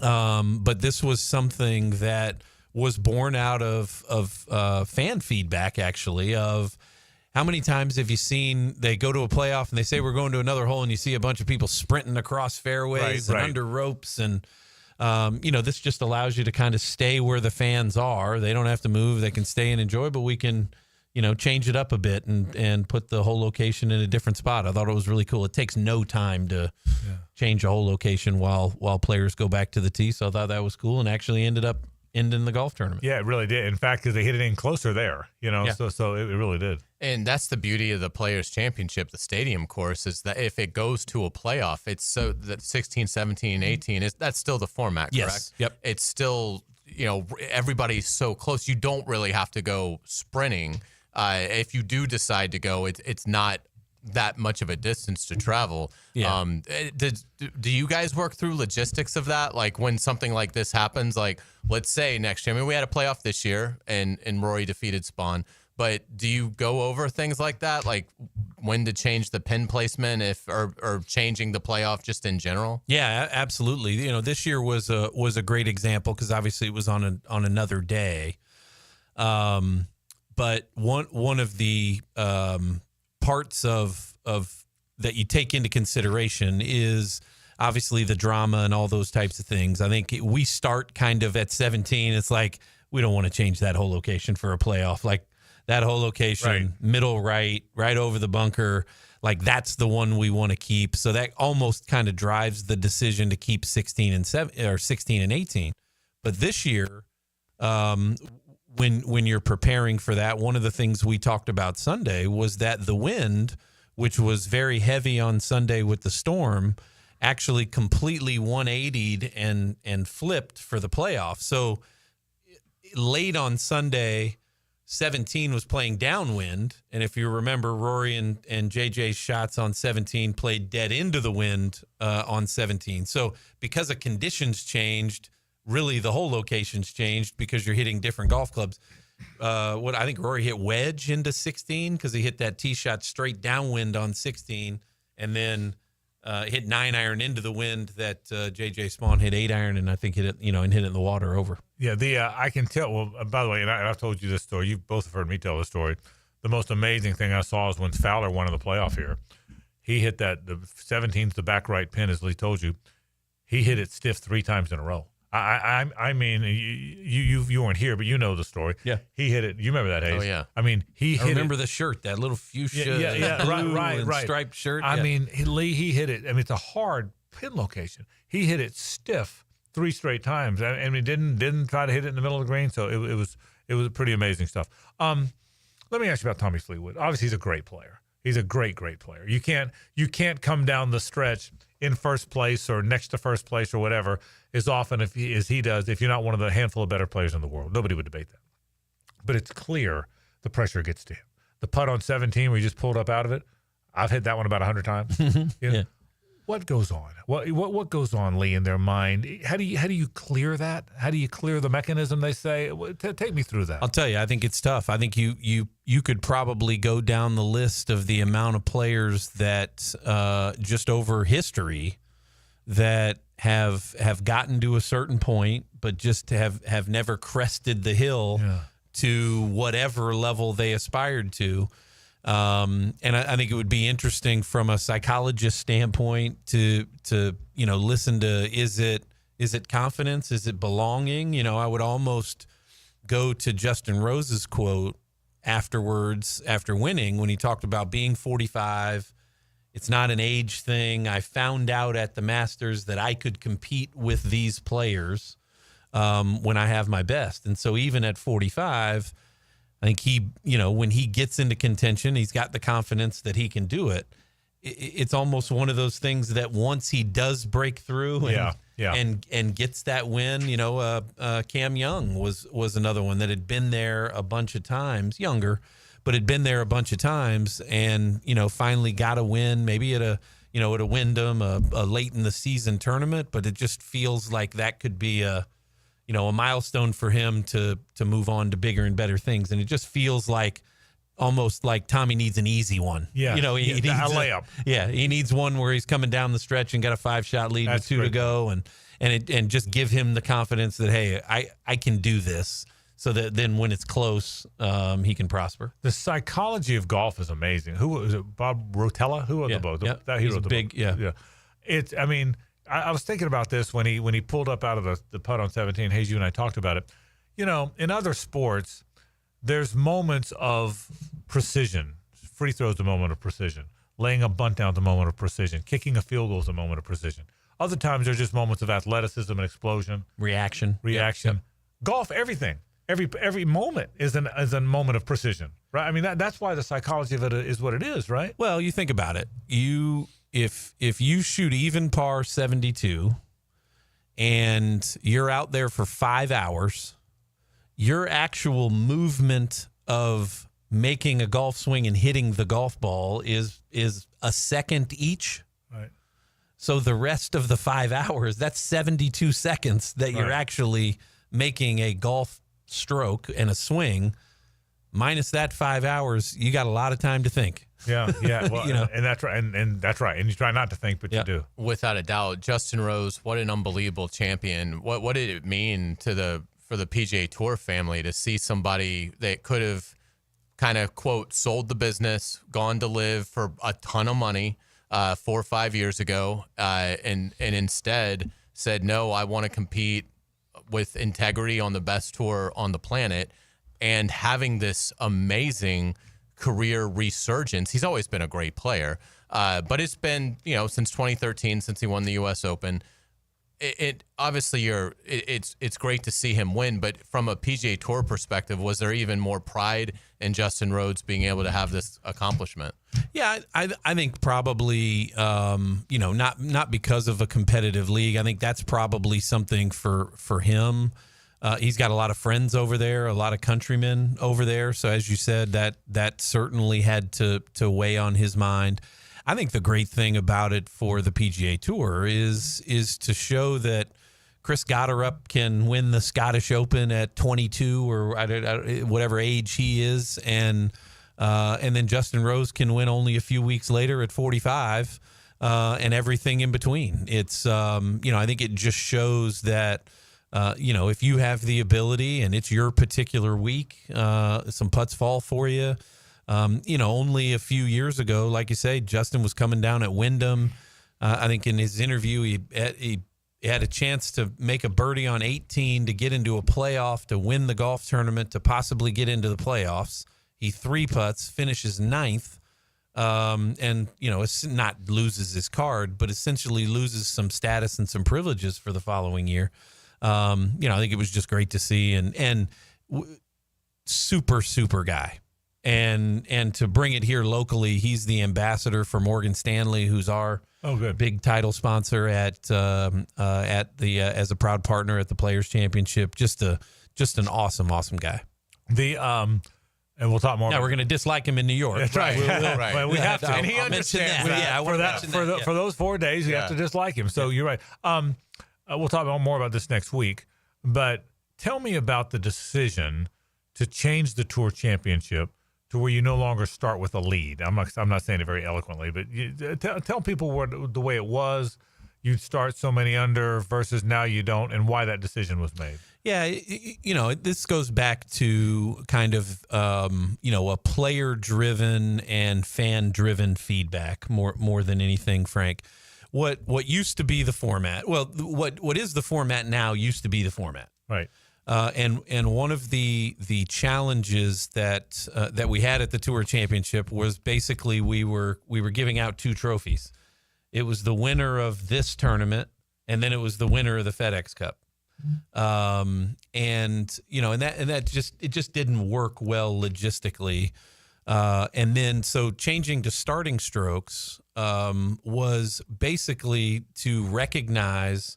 But this was something that was born out of fan feedback, actually, of how many times have you seen they go to a playoff and they say we're going to another hole, and you see a bunch of people sprinting across fairways and under ropes, and this just allows you to kind of stay where the fans are. They don't have to move. They can stay and enjoy, but we can change it up a bit and put the whole location in a different spot. I thought it was really cool. It takes no time to change a whole location while players go back to the tee. So I thought that was cool, and actually ended up ending the golf tournament. Yeah, it really did. In fact, because they hit it in closer there, so it really did. And that's the beauty of the Players' Championship, the stadium course, is that if it goes to a playoff, it's so that 16, 17, 18, that's still the format, correct? Yes. Yep. It's still, everybody's so close. You don't really have to go sprinting. If you do decide to go, it's not that much of a distance to travel. Yeah. Do you guys work through logistics of that? Like when something like this happens, like let's say next year, I mean, we had a playoff this year and Rory defeated Spawn, but do you go over things like that? Like when to change the pin placement or changing the playoff just in general? Yeah, absolutely. This year was a great example because obviously it was on another day. But one of the parts of that you take into consideration is obviously the drama and all those types of things. I think we start kind of at 17. It's like we don't want to change that whole location for a playoff. Like that whole location, middle right over the bunker, like that's the one we want to keep. So that almost kind of drives the decision to keep 16 and 7 or 16 and 18. But this year, when you're preparing for that, one of the things we talked about Sunday was that the wind, which was very heavy on Sunday with the storm, actually completely 180'd and flipped for the playoff. So late on Sunday, 17 was playing downwind, and if you remember, Rory and JJ's shots on 17 played dead into the wind on 17. So because the conditions changed, really the whole location's changed because you're hitting different golf clubs. I think Rory hit wedge into 16 because he hit that tee shot straight downwind on 16, and then hit 9-iron into the wind that JJ Spawn hit 8-iron, and I think hit it, and hit it in the water over. Yeah, I can tell. Well, by the way, and I've told you this story. You both have heard me tell this story. The most amazing thing I saw is when Fowler won in the playoff here. He hit the 17's the back right pin, as Lee told you. He hit it stiff 3 times in a row. I mean, you weren't here, but you know the story. Yeah, he hit it. You remember that, Hayes? Oh yeah. I mean, I remember the shirt, that little fuchsia, right, striped shirt. I mean, Lee, he hit it. I mean, it's a hard pin location. He hit it stiff 3 straight times, and he didn't try to hit it in the middle of the green. So it was pretty amazing stuff. Let me ask you about Tommy Fleetwood. Obviously, he's a great player. He's a great player. You can't come down the stretch in first place or next to first place or whatever as often as he does if you're not one of the handful of better players in the world. Nobody would debate that. But it's clear the pressure gets to him. The putt on 17 where he just pulled up out of it, I've hit that one about 100 times. Yeah. What goes on? What goes on, Lee, in their mind? How do you clear that? How do you clear the mechanism, they say? Take me through that. I'll tell you, I think it's tough. I think you could probably go down the list of the amount of players that just over history that have gotten to a certain point, but just have never crested the hill to whatever level they aspired to. And I think it would be interesting from a psychologist standpoint to listen to, is it confidence? Is it belonging? I would almost go to Justin Rose's quote afterwards, after winning, when he talked about being 45. It's not an age thing. I found out at the Masters that I could compete with these players when I have my best. And so even at 45, I think he, when he gets into contention, he's got the confidence that he can do it. It's almost one of those things that once he does break through and gets that win, Cam Young was another one that had been there a bunch of times, younger, but had been there a bunch of times, and finally got a win, maybe at a Wyndham, a late in the season tournament. But it just feels like that could be a milestone for him to move on to bigger and better things. And it just feels like almost like Tommy needs an easy one. Yeah, he needs a layup. He needs one where he's coming down the stretch and got a 5-shot lead with 2 to go, and just give him the confidence that, hey, I can do this, so that then when it's close, he can prosper. The psychology of golf is amazing. Who was it? Bob Rotella? Who wrote the book? He wrote the book. Yeah. It's. I mean, I was thinking about this when he pulled up out of the putt on 17. Hayes, you and I talked about it. In other sports, there's moments of precision. Free throw is a moment of precision. Laying a bunt down is a moment of precision. Kicking a field goal is a moment of precision. Other times, there's just moments of athleticism and explosion. Reaction. Yep. Golf, everything. Every moment is a moment of precision, right? I mean, that's why the psychology of it is what it is, right? Well, you think about it. If you shoot even par 72 and you're out there for 5 hours, your actual movement of making a golf swing and hitting the golf ball is a second each. Right. So the rest of the 5 hours, that's 72 seconds that you're actually making a golf stroke and a swing. Minus that 5 hours, you got a lot of time to think. Yeah. Well, and that's right. And that's right. And you try not to think, but you do. Without a doubt, Justin Rose, what an unbelievable champion. What did it mean for the PGA Tour family to see somebody that could have kind of, quote, sold the business, gone to live for a ton of money 4 or 5 years ago, and instead said, no, I want to compete with integrity on the best tour on the planet, and having this amazing career resurgence. He's always been a great player, but it's been, since 2013, since he won the U.S. Open. It obviously it's great to see him win, but from a PGA Tour perspective, was there even more pride in Justin Rhodes being able to have this accomplishment? Yeah, I think probably not because of a competitive league. I think that's probably something for him. He's got a lot of friends over there, a lot of countrymen over there. So as you said, that certainly had to weigh on his mind. I think the great thing about it for the PGA Tour is to show that Chris Gotterup can win the Scottish Open at 22 or whatever age he is, and then Justin Rose can win only a few weeks later at 45, and everything in between. It's I think it just shows that if you have the ability and it's your particular week, some putts fall for you. Only a few years ago, like you say, Justin was coming down at Wyndham. I think in his interview, he had a chance to make a birdie on 18 to get into a playoff, to win the golf tournament, to possibly get into the playoffs. He 3-putts, finishes 9th, and it's not loses his card, but essentially loses some status and some privileges for the following year. I think it was just great to see, and super guy. And to bring it here locally, he's the ambassador for Morgan Stanley, who's our big title sponsor at the as a proud partner at the Players Championship. Just an awesome guy. And we'll talk more. Now we're going to dislike him in New York. That's right. Right. We have to. And he understands that. For those 4 days, you have to dislike him. So you're right. We'll talk about more about this next week. But tell me about the decision to change the Tour Championship to where you no longer start with a lead. I'm not saying it very eloquently, but tell people the way it was. You'd start so many under versus now you don't, and why that decision was made. Yeah, this goes back to kind of a player-driven and fan-driven feedback more than anything, Frank. What used to be the format? Well, what is the format now used to be the format, right? And one of the challenges that we had at the Tour Championship was basically we were giving out 2 trophies. It was the winner of this tournament, and then it was the winner of the FedEx Cup. And that just didn't work well logistically. And then so changing to starting strokes was basically to recognize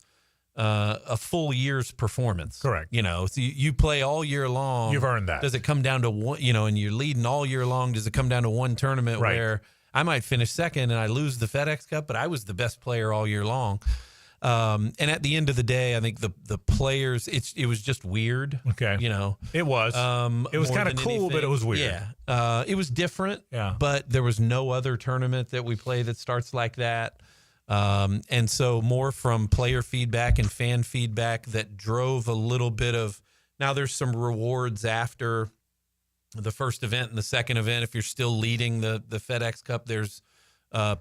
a full year's performance. Correct. So you play all year long. You've earned that. Does it come down to one, and you're leading all year long? Does it come down to one tournament where I might finish second and I lose the FedEx Cup, but I was the best player all year long? And at the end of the day, I think the players, it was just weird. Okay. It was. It was kind of cool, anything. but it was weird. Yeah. It was different. Yeah. But there was no other tournament that we play that starts like that. And so more from player feedback and fan feedback that drove a little bit of, now there's some rewards after the first event and the second event. If you're still leading the FedEx Cup, there's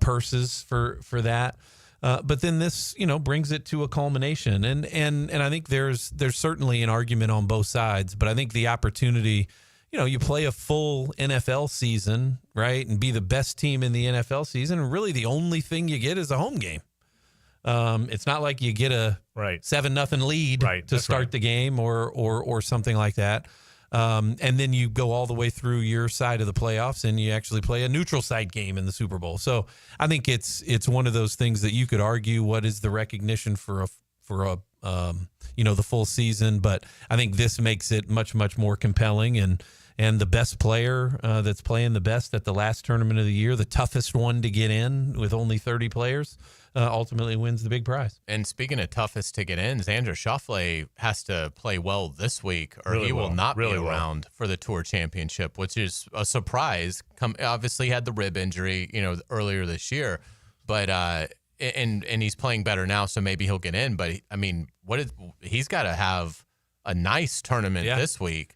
purses for that. But then this, brings it to a culmination. And I think there's certainly an argument on both sides, but I think the opportunity, you play a full NFL season, right, and be the best team in the NFL season, and really the only thing you get is a home game. It's not like you get a 7-0 lead to start the game or something like that. And then you go all the way through your side of the playoffs and you actually play a neutral site game in the Super Bowl. So I think it's one of those things that you could argue what is the recognition for a the full season, but I think this makes it much, much more compelling, and the best player that's playing the best at the last tournament of the year, the toughest one to get in with only 30 players, ultimately wins the big prize. And speaking of toughest to get in, Xander Schauffele has to play well this week, or he will not be around for the Tour Championship, which is a surprise. Obviously had the rib injury, earlier this year, but and he's playing better now, so maybe he'll get in. But he's got to have a nice tournament this week.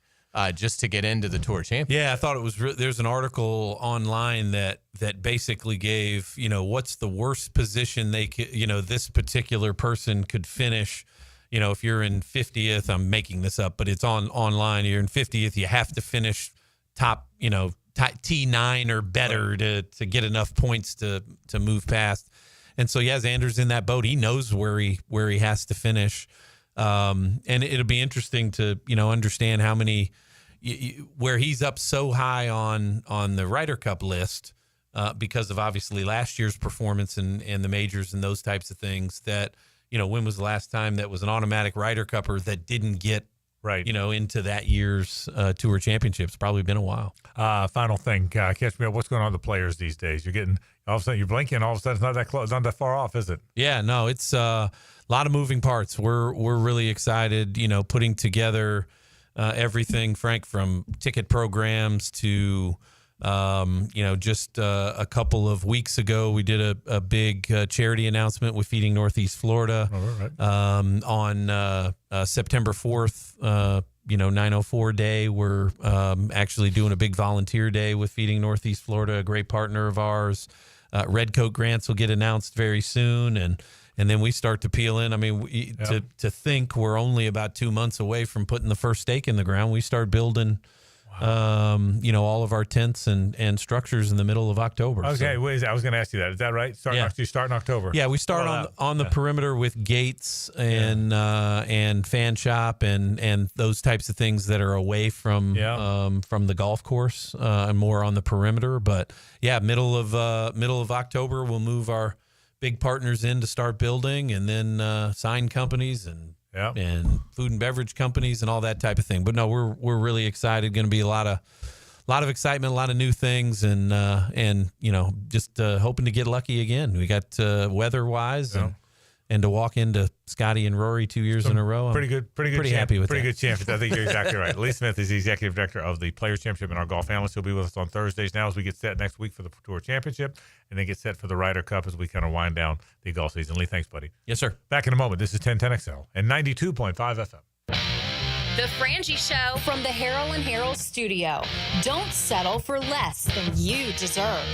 Just to get into the Tour Championship. Yeah, I thought it was. There's an article online that basically gave what's the worst position they could, this particular person could finish. If you're in 50th, I'm making this up, but it's online. You're in 50th, you have to finish top, T9 or better to get enough points to move past. And so Xander's in that boat. He knows where he has to finish. And it'll be interesting to, understand how many, where he's up so high on the Ryder Cup list, because of obviously last year's performance and the majors and those types of things that, when was the last time that was an automatic Ryder Cupper that didn't get, into that year's Tour Championships? Probably been a while. Final thing, catch me up. What's going on with the players these days? You're getting, all of a sudden you're blinking, all of a sudden it's not that close, not that far off, is it? Yeah, no, it's a lot of moving parts. We're really excited, putting together everything, Frank, from ticket programs to, just a couple of weeks ago, we did a big charity announcement with Feeding Northeast Florida on September 4th, 904 day. We're actually doing a big volunteer day with Feeding Northeast Florida, a great partner of ours. Red Coat grants will get announced very soon, and then we start to peel in. I mean, to think we're only about 2 months away from putting the first stake in the ground. We start building, all of our tents and structures in the middle of October. Okay, so. I was going to ask you that. Is that right? You start in October. Yeah, we start on the perimeter with gates and fan shop and those types of things that are away from the golf course and more on the perimeter. But yeah, middle of October, we'll move our big partners in to start building, and then sign companies and food and beverage companies and all that type of thing. But no, we're really excited. Going to be a lot of excitement, a lot of new things, and just hoping to get lucky again. We got weather wise and to walk into Scotty and Rory 2 years in a row. I'm pretty happy with pretty that. good champions. I think you're exactly right. Lee Smith is the executive director of the Players Championship in our golf analyst. He'll be with us on Thursdays now as we get set next week for the Tour Championship, and then get set for the Ryder Cup as we kind of wind down the golf season. Lee, thanks, buddy. Yes, sir. Back in a moment. This is 1010XL and 92.5 FM. The Frangie Show from the Harrell and Harrell studio. Don't settle for less than you deserve.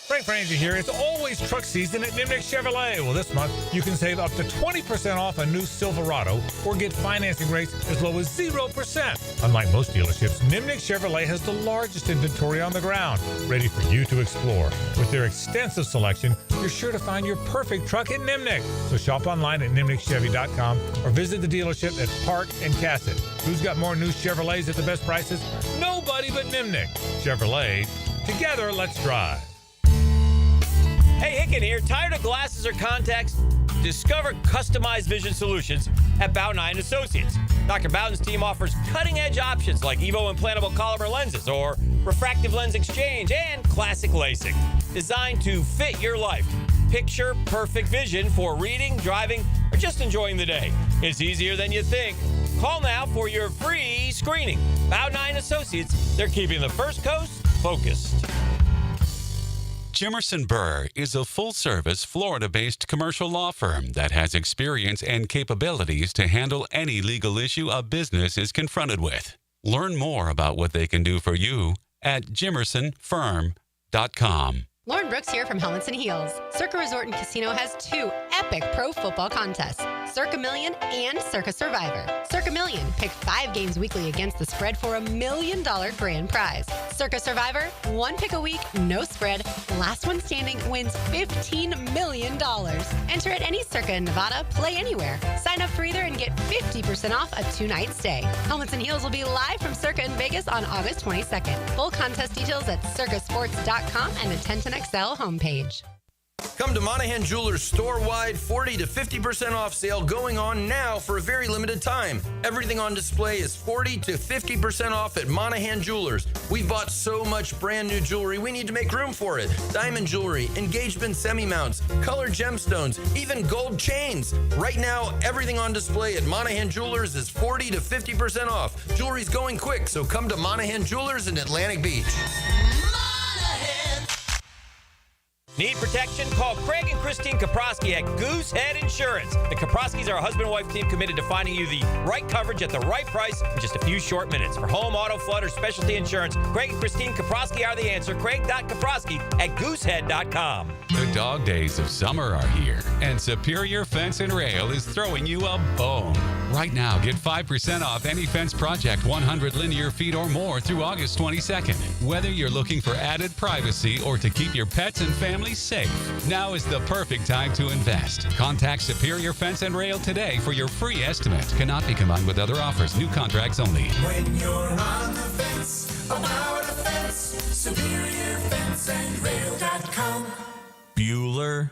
Frank Frangie here. It's always truck season at Nimnick Chevrolet. Well, this month you can save up to 20% off a new Silverado or get financing rates as low as 0%. Unlike most dealerships, Nimnick Chevrolet has the largest inventory on the ground, ready for you to explore. With their extensive selection, you're sure to find your perfect truck at Nimnick. So shop online at nimnickchevy.com or visit the dealership at Park and Cassett. Who's got more new Chevrolets at the best prices? Nobody but Nimnick. Chevrolet. Together, let's drive. Hey, Hicken here. Tired of glasses or contacts? Discover customized vision solutions at Bowden Associates. Dr. Bowden's team offers cutting-edge options like Evo implantable Collamer lenses or refractive lens exchange and classic LASIK, designed to fit your life. Picture perfect vision for reading, driving, or just enjoying the day. It's easier than you think. Call now for your free screening. Bowden Associates, they're keeping the First Coast focused. Jimerson Burr is a full-service, Florida-based commercial law firm that has experience and capabilities to handle any legal issue a business is confronted with. Learn more about what they can do for you at jimersonfirm.com. Lauren Brooks here from Helmets and Heels. Circa Resort and Casino has 2 epic pro football contests, Circa Million and Circa Survivor. Circa Million, pick 5 games weekly against the spread for $1 million grand prize. Circa Survivor, 1 pick a week, no spread. Last one standing wins $15 million. Enter at any Circa in Nevada, play anywhere. Sign up for either and get 50% off a 2-night stay. Helmets and Heels will be live from Circa in Vegas on August 22nd. Full contest details at circasports.com and the 1010XL homepage. Come to Monahan Jewelers store-wide 40 to 50% off sale going on now for a very limited time. Everything on display is 40 to 50% off at Monahan Jewelers. We've bought so much brand new jewelry, we need to make room for it. Diamond jewelry, engagement semi-mounts, colored gemstones, even gold chains. Right now, everything on display at Monahan Jewelers is 40 to 50% off. Jewelry's going quick, so come to Monahan Jewelers in Atlantic Beach. Need protection? Call Craig and Christine Kaprosky at Goosehead Insurance. The Kaproskys are a husband and wife team committed to finding you the right coverage at the right price in just a few short minutes. For home, auto, flood, or specialty insurance, Craig and Christine Kaprosky are the answer. Craig.Kaprosky at Goosehead.com. The dog days of summer are here, and Superior Fence and Rail is throwing you a bone. Right now, get 5% off any fence project 100 linear feet or more through August 22nd. Whether you're looking for added privacy or to keep your pets and family safe, now is the perfect time to invest. Contact Superior Fence and Rail today for your free estimate. Cannot be combined with other offers. New contracts only. When you're on the fence, about a fence, SuperiorFenceandRail.com. Bueller.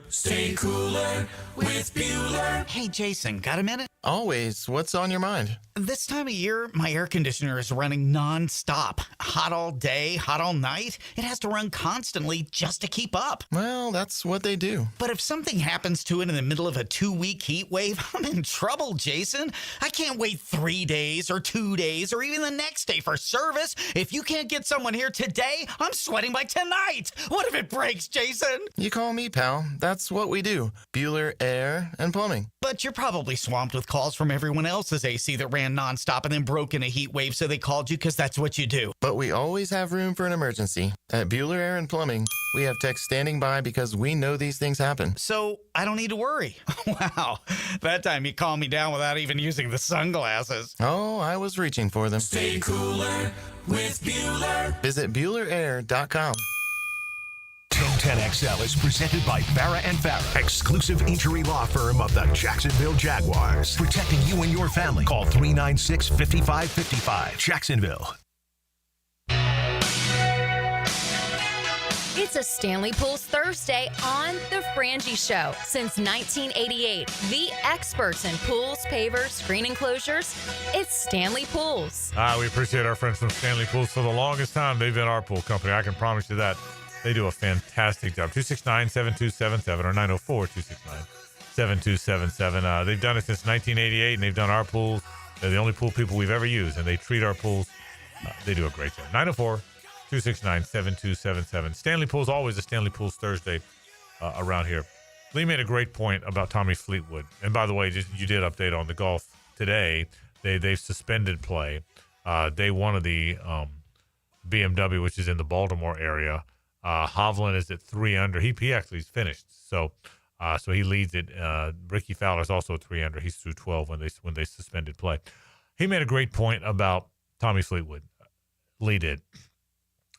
Stay cooler with Bueller. Hey, Jason, got a minute? Always. What's on your mind? This time of year, my air conditioner is running non-stop. Hot all day, hot all night. It has to run constantly just to keep up. Well, that's what they do. But if something happens to it in the middle of a 2-week heat wave, I'm in trouble, Jason. I can't wait 3 days or 2 days or even the next day for service. If you can't get someone here today, I'm sweating by tonight. What if it breaks, Jason? You call me, pal. That's what we do. Bueller Air and Plumbing. But you're probably swamped with calls from everyone else's AC that ran nonstop and then broke in a heat wave, so they called you because that's what you do. But we always have room for an emergency. At Bueller Air and Plumbing, we have techs standing by because we know these things happen. So I don't need to worry. Wow. That time you calmed me down without even using the sunglasses. Oh, I was reaching for them. Stay cooler with Bueller. Visit BuellerAir.com. 1010XL is presented by Farah and Farah, exclusive injury law firm of the Jacksonville Jaguars. Protecting you and your family. Call 396-5555. Jacksonville. It's a Stanley Pools Thursday on The Frangie Show. Since 1988, the experts in pools, pavers, screen enclosures, it's Stanley Pools. We appreciate our friends from Stanley Pools. For the longest time, they've been our pool company. I can promise you that. They do a fantastic job. 269-7277 or 904-269-7277. They've done it since 1988, and they've done our pools. They're the only pool people we've ever used, and they treat our pools. They do a great job. 904-269-7277. Stanley Pools, always a Stanley Pools Thursday around here. Lee made a great point about Tommy Fleetwood. And by the way, you did update on the golf today. They've suspended play. Day one of the BMW, which is in the Baltimore area. Hovland is at 3 under. He actually is finished, so he leads it. Ricky Fowler's also 3 under. He's through 12 when they suspended play. He made a great point about Tommy Fleetwood. Lee did.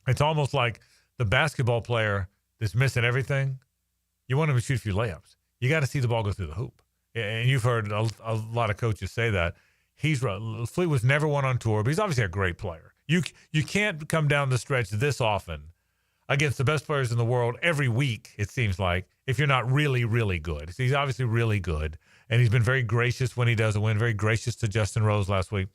It's almost like the basketball player that's missing everything. You want him to shoot a few layups. You got to see the ball go through the hoop, and you've heard a lot of coaches say that. Fleetwood's never won on tour, but he's obviously a great player. You can't come down the stretch this often against the best players in the world every week, it seems like, if you're not really, really good. So he's obviously really good, and he's been very gracious when he does win, very gracious to Justin Rose last week.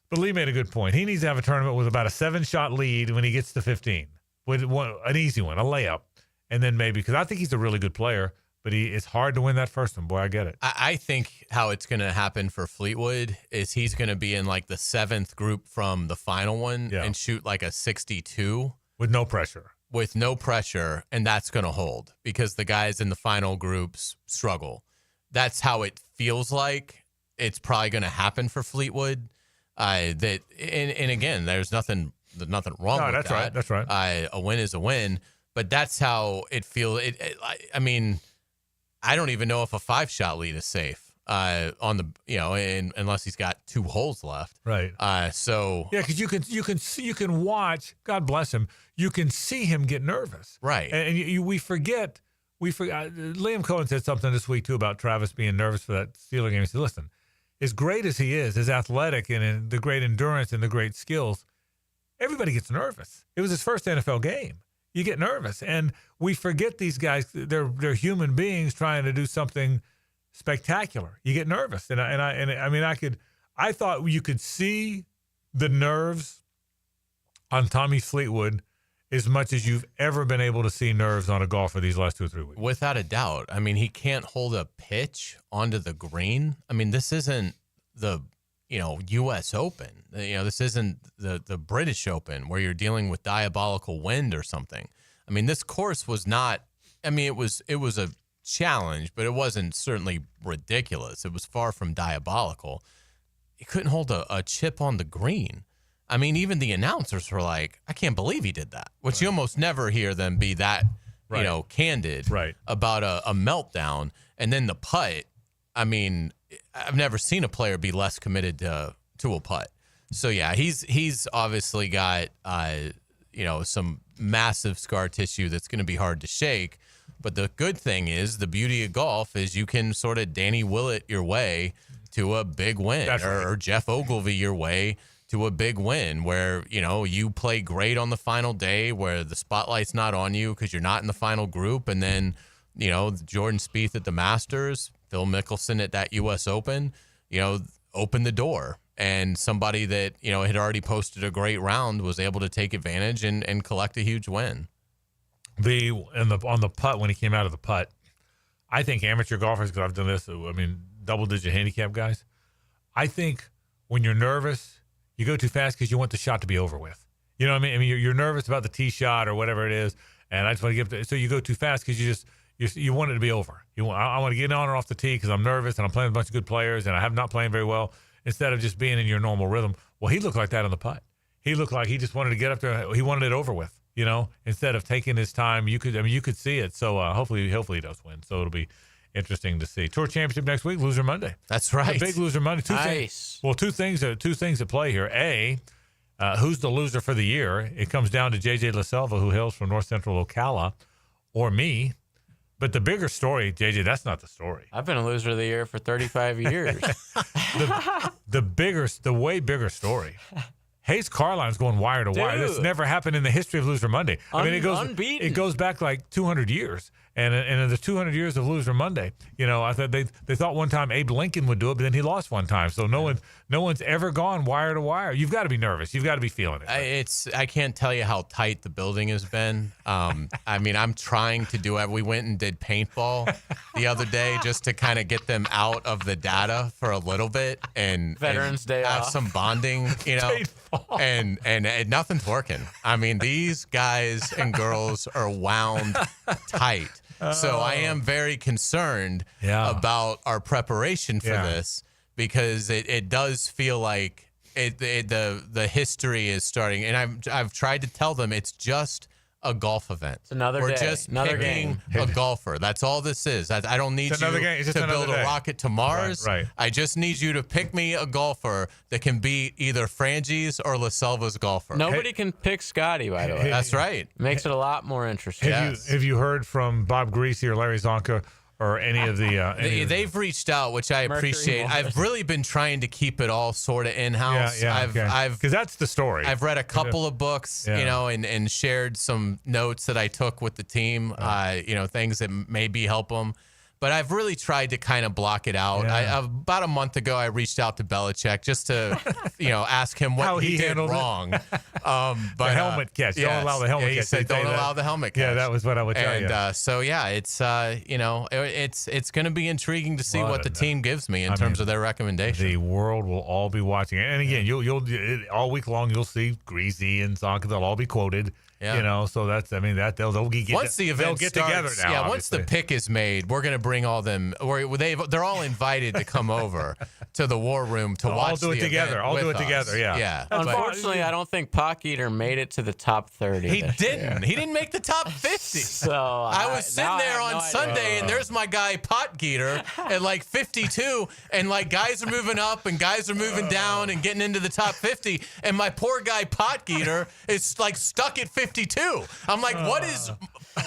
But Lee made a good point. He needs to have a tournament with about a 7-shot lead when he gets to 15, with an easy one, a layup, and then maybe, because I think he's a really good player, but it's hard to win that first one. Boy, I get it. I think how it's going to happen for Fleetwood is he's going to be in like the 7th group from the final one and shoot like a 62. With no pressure. With no pressure, and that's going to hold because the guys in the final groups struggle. That's how it feels like it's probably going to happen for Fleetwood. And again, there's nothing wrong with that's that. Right. That's right. A win is a win, but that's how it feels. I mean, I don't even know if a 5-shot lead is safe on the unless he's got 2 holes left. Right. So yeah, because you can watch. God bless him. You can see him get nervous. Right. And we forget. Liam Cohen said something this week too about Travis being nervous for that Steeler game. He said, "Listen, as great as he is, as athletic and the great endurance and the great skills, everybody gets nervous. It was his first NFL game. You get nervous, and we forget these guys. They're human beings trying to do something spectacular. You get nervous, I thought you could see the nerves on Tommy Fleetwood as much as you've ever been able to see nerves on a golfer these last 2 or 3 weeks. Without a doubt. I mean, he can't hold a pitch onto the green. I mean, this isn't the U.S. Open. This isn't the British Open where you're dealing with diabolical wind or something. I mean, this course was not. I mean, it was a challenge, but it wasn't certainly ridiculous. It was far from diabolical. He couldn't hold a chip on the green. I mean, even the announcers were like, "I can't believe he did that," which you almost never hear them be that candid about a meltdown. And then the putt. I mean, I've never seen a player be less committed to a putt. So yeah, he's obviously got some massive scar tissue that's going to be hard to shake. But the good thing is, the beauty of golf is you can sort of Danny Willett your way to a big win, or Jeff Ogilvy your way to a big win, where you play great on the final day, where the spotlight's not on you because you're not in the final group, and then Jordan Spieth at the Masters, Phil Mickelson at that U.S. Open, opened the door. And somebody that, had already posted a great round was able to take advantage and collect a huge win. On the putt, when he came out of the putt, I think amateur golfers, because I've done this, double-digit handicap guys, I think when you're nervous, you go too fast because you want the shot to be over with. You know what I mean? I mean, you're nervous about the tee shot or whatever it is, and I just want to give so you go too fast because you want it to be over. I want to get on or off the tee because I'm nervous and I'm playing with a bunch of good players and I have not playing very well, instead of just being in your normal rhythm. Well, he looked like that on the putt. He looked like he just wanted to get up there. He wanted it over with, instead of taking his time. You could see it. So hopefully he does win. So it'll be interesting to see. Tour Championship next week, Loser Monday. That's right. A big Loser Monday. Two things at play here. A, who's the loser for the year? It comes down to JJ LaSelva, who hails from North Central Ocala, or me. But the bigger story, JJ, that's not the story. I've been a loser of the year for 35 years. the way bigger story. Hayes Carline's going wire to wire. This never happened in the history of Loser Monday. It goes back like 200 years. And in the 200 years of Loser Monday, I thought they thought one time Abe Lincoln would do it, but then he lost one time. So no one's ever gone wire to wire. You've got to be nervous. You've got to be feeling it. I can't tell you how tight the building has been. I'm trying to do it. We went and did paintball the other day just to kind of get them out of the data for a little bit and Veterans Day have off. some bonding, and nothing's working. I mean, these guys and girls are wound tight. So I am very concerned about our preparation for this, because it does feel like the history is starting. And I've tried to tell them it's just a golf event. It's another We're day, just another picking a golfer. That's all this is. I don't need you to build a rocket to Mars. Right. I just need you to pick me a golfer that can beat either Frangie's or LaSelva's golfer. Nobody can pick Scotty, by the way. That's right. Makes it a lot more interesting. Have you heard from Bob Greasy or Larry Zonka or any of the. They've reached out, which I appreciate. I've really been trying to keep it all sort of in-house. Because that's the story. I've read a couple of books, and shared some notes that I took with the team. Things that maybe help them. But I've really tried to kind of block it out. About a month ago, I reached out to Belichick just to, ask him what he did wrong. But the helmet catch. Don't allow the helmet catch. He said, don't allow the helmet catch. Yeah, that was what I would tell you. It's going to be intriguing to see what the team gives me in terms of their recommendation. The world will all be watching. And again, you'll all week long, you'll see Greasy and Zonka. They'll all be quoted. Yeah. So that's, they'll get once the event get starts, together now. Yeah, once the pick is made, we're going to bring all them. They're all invited to come over to the war room to watch. I'll do it together. I'll do it together. Yeah. Yeah. Unfortunately, I don't think Pot Eater made it to the top 30. He didn't. He didn't make the top 50. So I was sitting there on Sunday, and there's my guy Pot Geeter at like 52, and like guys are moving up and guys are moving down and getting into the top 50, and my poor guy Pot Geeter is like stuck at 52. I'm like, what is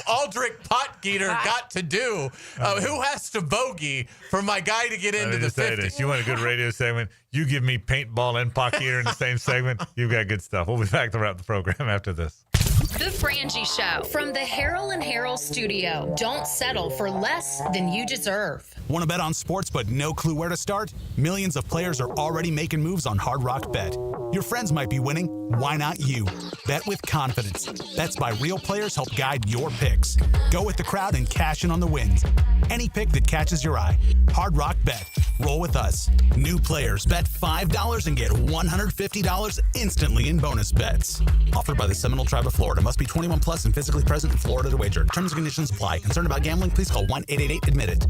Aldrich Potgeeter got to do? Who has to bogey for my guy to get into the 50? You want a good radio segment? You give me paintball and Potgeeter in the same segment. You've got good stuff. We'll be back to wrap the program after this. The Frangie Show from the Harrell and Harrell studio. Don't settle for less than you deserve. Want to bet on sports but no clue where to start? Millions of players are already making moves on Hard Rock Bet. Your friends might be winning. Why not you? Bet with confidence. Bets by real players help guide your picks. Go with the crowd and cash in on the wins. Any pick that catches your eye. Hard Rock Bet. Roll with us. New players bet $5 and get $150 instantly in bonus bets. Offered by the Seminole Tribe of Florida. Must be 21 plus and physically present in Florida to wager. Terms and conditions apply. Concerned about gambling? Please call 1-888-ADMIT-IT.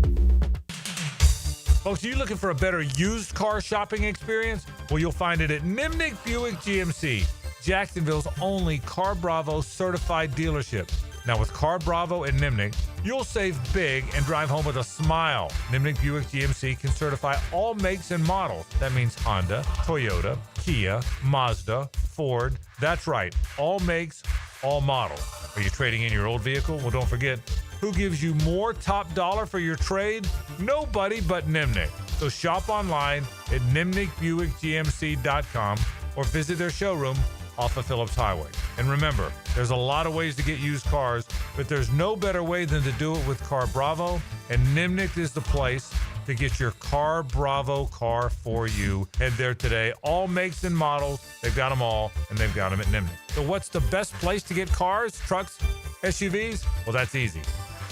Folks, are you looking for a better used car shopping experience? Well, you'll find it at Nimnick Buick GMC, Jacksonville's only Car Bravo certified dealership. Now, with Car Bravo and Nimnick, you'll save big and drive home with a smile. Nimnick Buick GMC can certify all makes and models. That means Honda, Toyota, Kia, Mazda, Ford. That's right, all makes, all models. Are you trading in your old vehicle? Well, don't forget, who gives you more top dollar for your trade? Nobody but Nimnick. So shop online at nimnickbuickgmc.com or visit their showroom off of Phillips Highway. And remember, there's a lot of ways to get used cars, but there's no better way than to do it with Car Bravo, and Nimnick is the place to get your Car Bravo car for you. Head there today. All makes and models. They've got them all, and they've got them at Nimnick. So what's the best place to get cars, trucks, SUVs? Well, that's easy.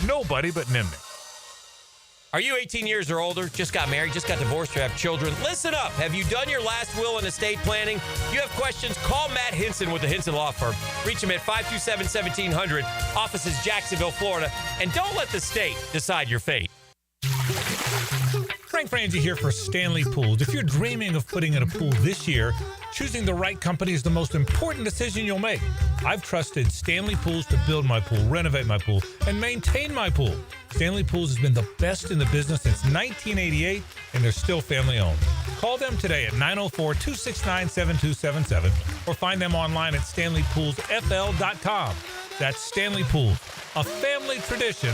Nobody but Nimnick. Are you 18 years or older, just got married, just got divorced, or have children? Listen up. Have you done your last will and estate planning? You have questions? Call Matt Hinson with the Hinson Law Firm. Reach him at 527-1700. Office is Jacksonville, Florida. And don't let the state decide your fate. Frank Frangie here for Stanley Pools. If you're dreaming of putting in a pool this year, choosing the right company is the most important decision you'll make. I've trusted Stanley Pools to build my pool, renovate my pool, and maintain my pool. Stanley Pools has been the best in the business since 1988, and they're still family-owned. Call them today at 904-269-7277 or find them online at stanleypoolsfl.com. That's Stanley Pools, a family tradition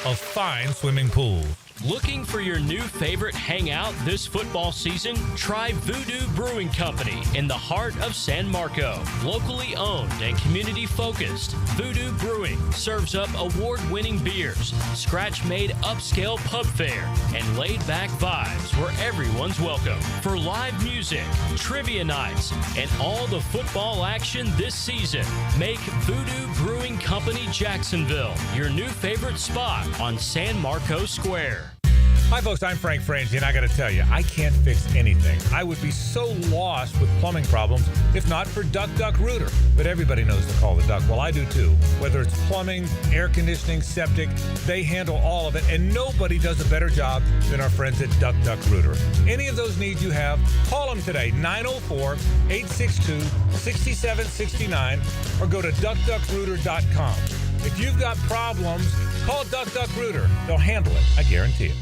of fine swimming pools. Looking for your new favorite hangout this football season? Try Voodoo Brewing Company in the heart of San Marco. Locally owned and community-focused, Voodoo Brewing serves up award-winning beers, scratch-made upscale pub fare, and laid-back vibes where everyone's welcome. For live music, trivia nights, and all the football action this season, make Voodoo Brewing Company Jacksonville your new favorite spot on San Marco Square. Hi, folks. I'm Frank Frangie, and I got to tell you, I can't fix anything. I would be so lost with plumbing problems if not for Duck Duck Rooter. But everybody knows to call the Duck. Well, I do too. Whether it's plumbing, air conditioning, septic, they handle all of it, and nobody does a better job than our friends at Duck Duck Rooter. Any of those needs you have, call them today, 904-862-6769, or go to duckduckrooter.com. If you've got problems, call Duck Duck Rooter. They'll handle it. I guarantee it.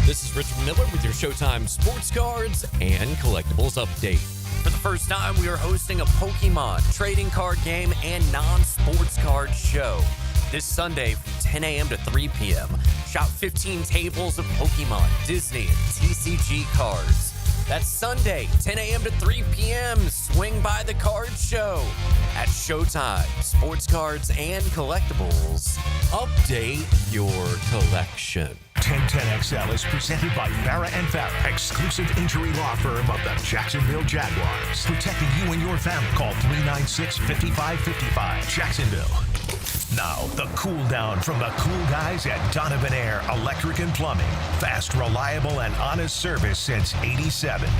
This is Richard Miller with your Showtime Sports Cards and Collectibles Update. For the first time, we are hosting a Pokemon trading card game and non-sports card show. this Sunday from 10 a.m. to 3 p.m. Shop 15 tables of Pokemon, Disney, and TCG cards. That's Sunday, 10 a.m. to 3 p.m. Swing by the card show. At Showtime, sports cards and collectibles. Update your collection. 1010XL is presented by Farah & Farah, exclusive injury law firm of the Jacksonville Jaguars. Protecting you and your family. Call 396-5555. Jacksonville. Now, the cool down from the cool guys at Donovan Air Electric and Plumbing. Fast, reliable, and honest service since '87.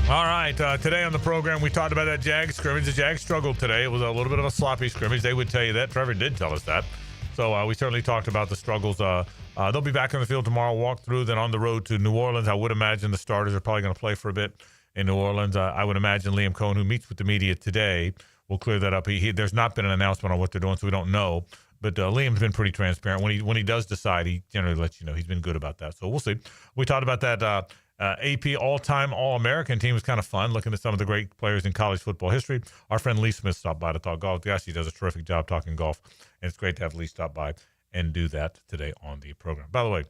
All right, today on the program, we talked about that Jag scrimmage. The Jags struggled today. It was a little bit of a sloppy scrimmage. They would tell you that. Trevor did tell us that. So we certainly talked about the struggles. They'll be back on the field tomorrow, walk through, then on the road to New Orleans. I would imagine the starters are probably going to play for a bit in New Orleans. I would imagine Liam Cohen, who meets with the media today, will clear that up. There's not been an announcement on what they're doing, so we don't know. But Liam's been pretty transparent. When he does decide, he generally lets you know. He's been good about that. So we'll see. We talked about that AP all-time All-American team. Was kind of fun, looking at some of the great players in college football history. Our friend Lee Smith stopped by to talk golf. Gosh, he does a terrific job talking golf, and it's great to have Lee stop by and do that today on the program. By the way,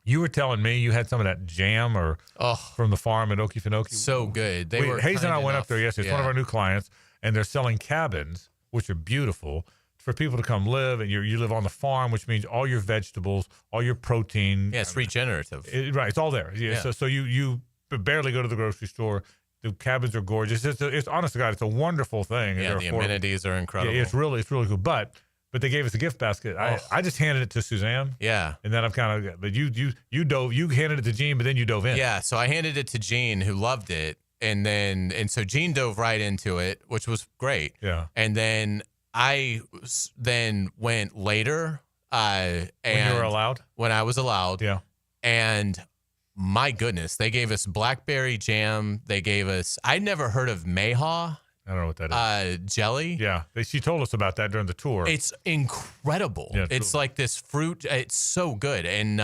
you were telling me you had some of that jam from the farm at Okefenokee. So good. Hayes and I went up there yesterday. It's one of our new clients, and they're selling cabins, which are beautiful, for people to come live. And you live on the farm, which means all your vegetables, all your protein. Yeah, it's regenerative. Right, it's all there. Yeah. So you barely go to the grocery store. The cabins are gorgeous. It's honest to God, it's a wonderful thing. Yeah, the amenities are incredible. Yeah, it's really cool. But they gave us a gift basket. I just handed it to Suzanne. Yeah. And then I'm kind of, but you handed it to Gene, but then you dove in. Yeah. So I handed it to Gene, who loved it. And so Gene dove right into it, which was great. Yeah. And then I went later. When you were allowed? When I was allowed. Yeah. And my goodness, they gave us blackberry jam. They gave us, I'd never heard of Mayhaw. I don't know what that is. Jelly. Yeah. She told us about that during the tour. It's incredible. Yeah, it's like this fruit. It's so good. And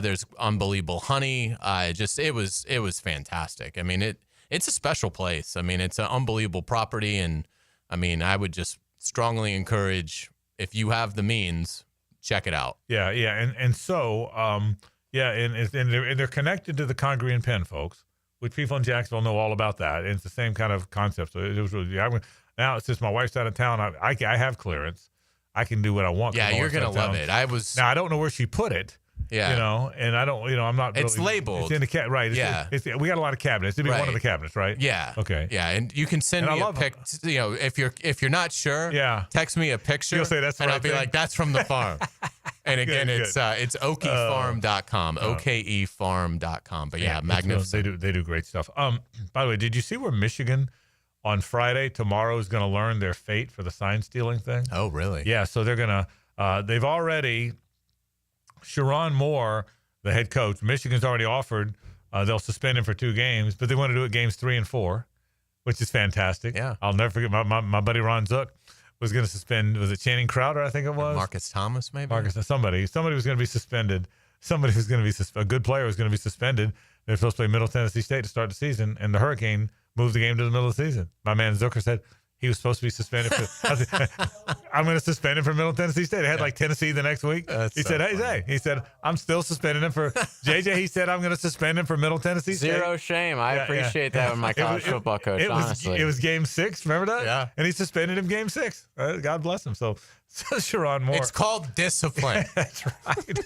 there's unbelievable honey. It was fantastic. I mean, it's a special place. I mean, it's an unbelievable property. And I mean, I would just strongly encourage, if you have the means, check it out. Yeah. And so, and they're connected to the Congaree and Penn folks, which people in Jacksonville know all about that. And it's the same kind of concept. So it was really, now since my wife's out of town, I have clearance. I can do what I want. Yeah, you're going to love it. Now, I don't know where she put it. Yeah. And I don't, I'm not really. It's labeled. It's in the right. We got a lot of cabinets. It'd be one of the cabinets, right? Yeah. Okay. Yeah. And you can send me a pic, if you're not sure, text me a picture. You'll say that's the and right I'll be thing. like, that's from the farm. And again, Good. it's okefarm.com, okefarm.com. But yeah, magnificent. They do great stuff. By the way, did you see where Michigan on Friday, tomorrow, is going to learn their fate for the sign stealing thing? Oh, really? Yeah. So they're going to, they've already, Sharon Moore, the head coach, Michigan's already offered, they'll suspend him for 2 games, but they want to do it games 3 and 4, which is fantastic. Yeah. I'll never forget my buddy Ron Zook was going to suspend, was it Channing Crowder, I think it was? Marcus Thomas, maybe? Somebody was going to be suspended. Somebody was going to be a good player was going to be suspended. They're supposed to play Middle Tennessee State to start the season, and the Hurricane moved the game to the middle of the season. My man Zucker said he was supposed to be suspended. I'm going to suspend him for Middle Tennessee State. They had like Tennessee the next week. He said, I'm still suspending him for JJ. He said, I'm going to suspend him for Middle Tennessee State. Zero shame. I appreciate that with my college football coach, honestly. It was game 6. Remember that? Yeah. And he suspended him game 6. God bless him. So Sharon Moore. It's called discipline. That's right.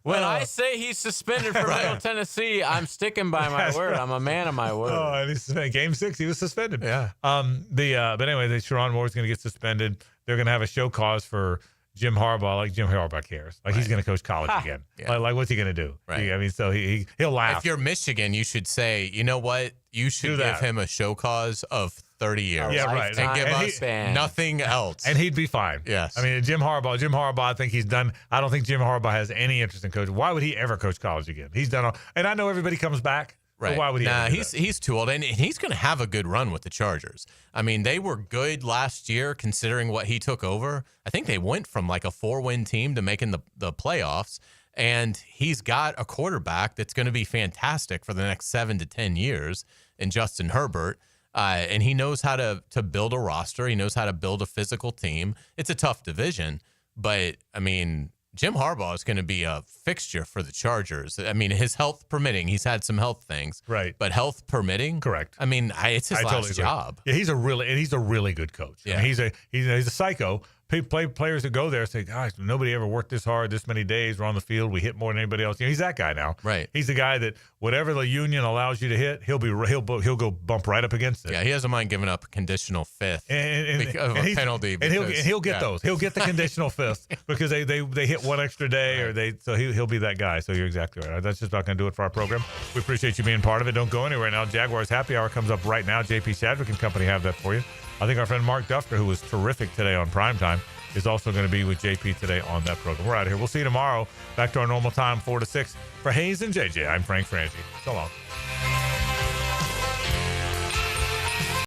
When I say he's suspended for Middle Tennessee, I'm sticking by my word. Right. I'm a man of my word. Oh, and he's game 6, he was suspended. Yeah. But anyway, Sharon Moore's going to get suspended. They're going to have a show cause for Jim Harbaugh. Like Jim Harbaugh cares. Like he's going to coach college again. Yeah. Like what's he going to do? Right. I mean, so he'll laugh. If you're Michigan, you should say, you know what? You should give him a show cause of 30 years. Yeah, right. And give us nothing else. And he'd be fine. Yes. I mean, Jim Harbaugh, I think he's done. I don't think Jim Harbaugh has any interest in coaching. Why would he ever coach college again? He's done all. And I know everybody comes back. Right. But why would he? He's too old, and he's going to have a good run with the Chargers. I mean, they were good last year considering what he took over. I think they went from like a 4-win team to making the playoffs, and he's got a quarterback that's going to be fantastic for the next 7 to 10 years in Justin Herbert. And he knows how to build a roster. He knows how to build a physical team. It's a tough division, but I mean, Jim Harbaugh is going to be a fixture for the Chargers. I mean, his health permitting, he's had some health things, right? But health permitting, correct. I mean, it's his last job. Yeah, he's a really good coach. Yeah, I mean, he's a psycho. Players that go there say, "Gosh, nobody ever worked this hard, this many days. We're on the field. We hit more than anybody else." You know, he's that guy now. Right. He's the guy that whatever the union allows you to hit, he'll go bump right up against it. Yeah, he doesn't mind giving up a conditional fifth of a penalty. And he'll get those. He'll get the conditional fifth because they hit one extra day so he'll be that guy. So you're exactly right. That's just not going to do it for our program. We appreciate you being part of it. Don't go anywhere now. Jaguars Happy Hour comes up right now. JP Shadrick and company have that for you. I think our friend Mark Duffner, who was terrific today on Primetime, is also going to be with JP today on that program. We're out of here. We'll see you tomorrow. Back to our normal time, 4 to 6. For Hayes and JJ, I'm Frank Frangie. So long.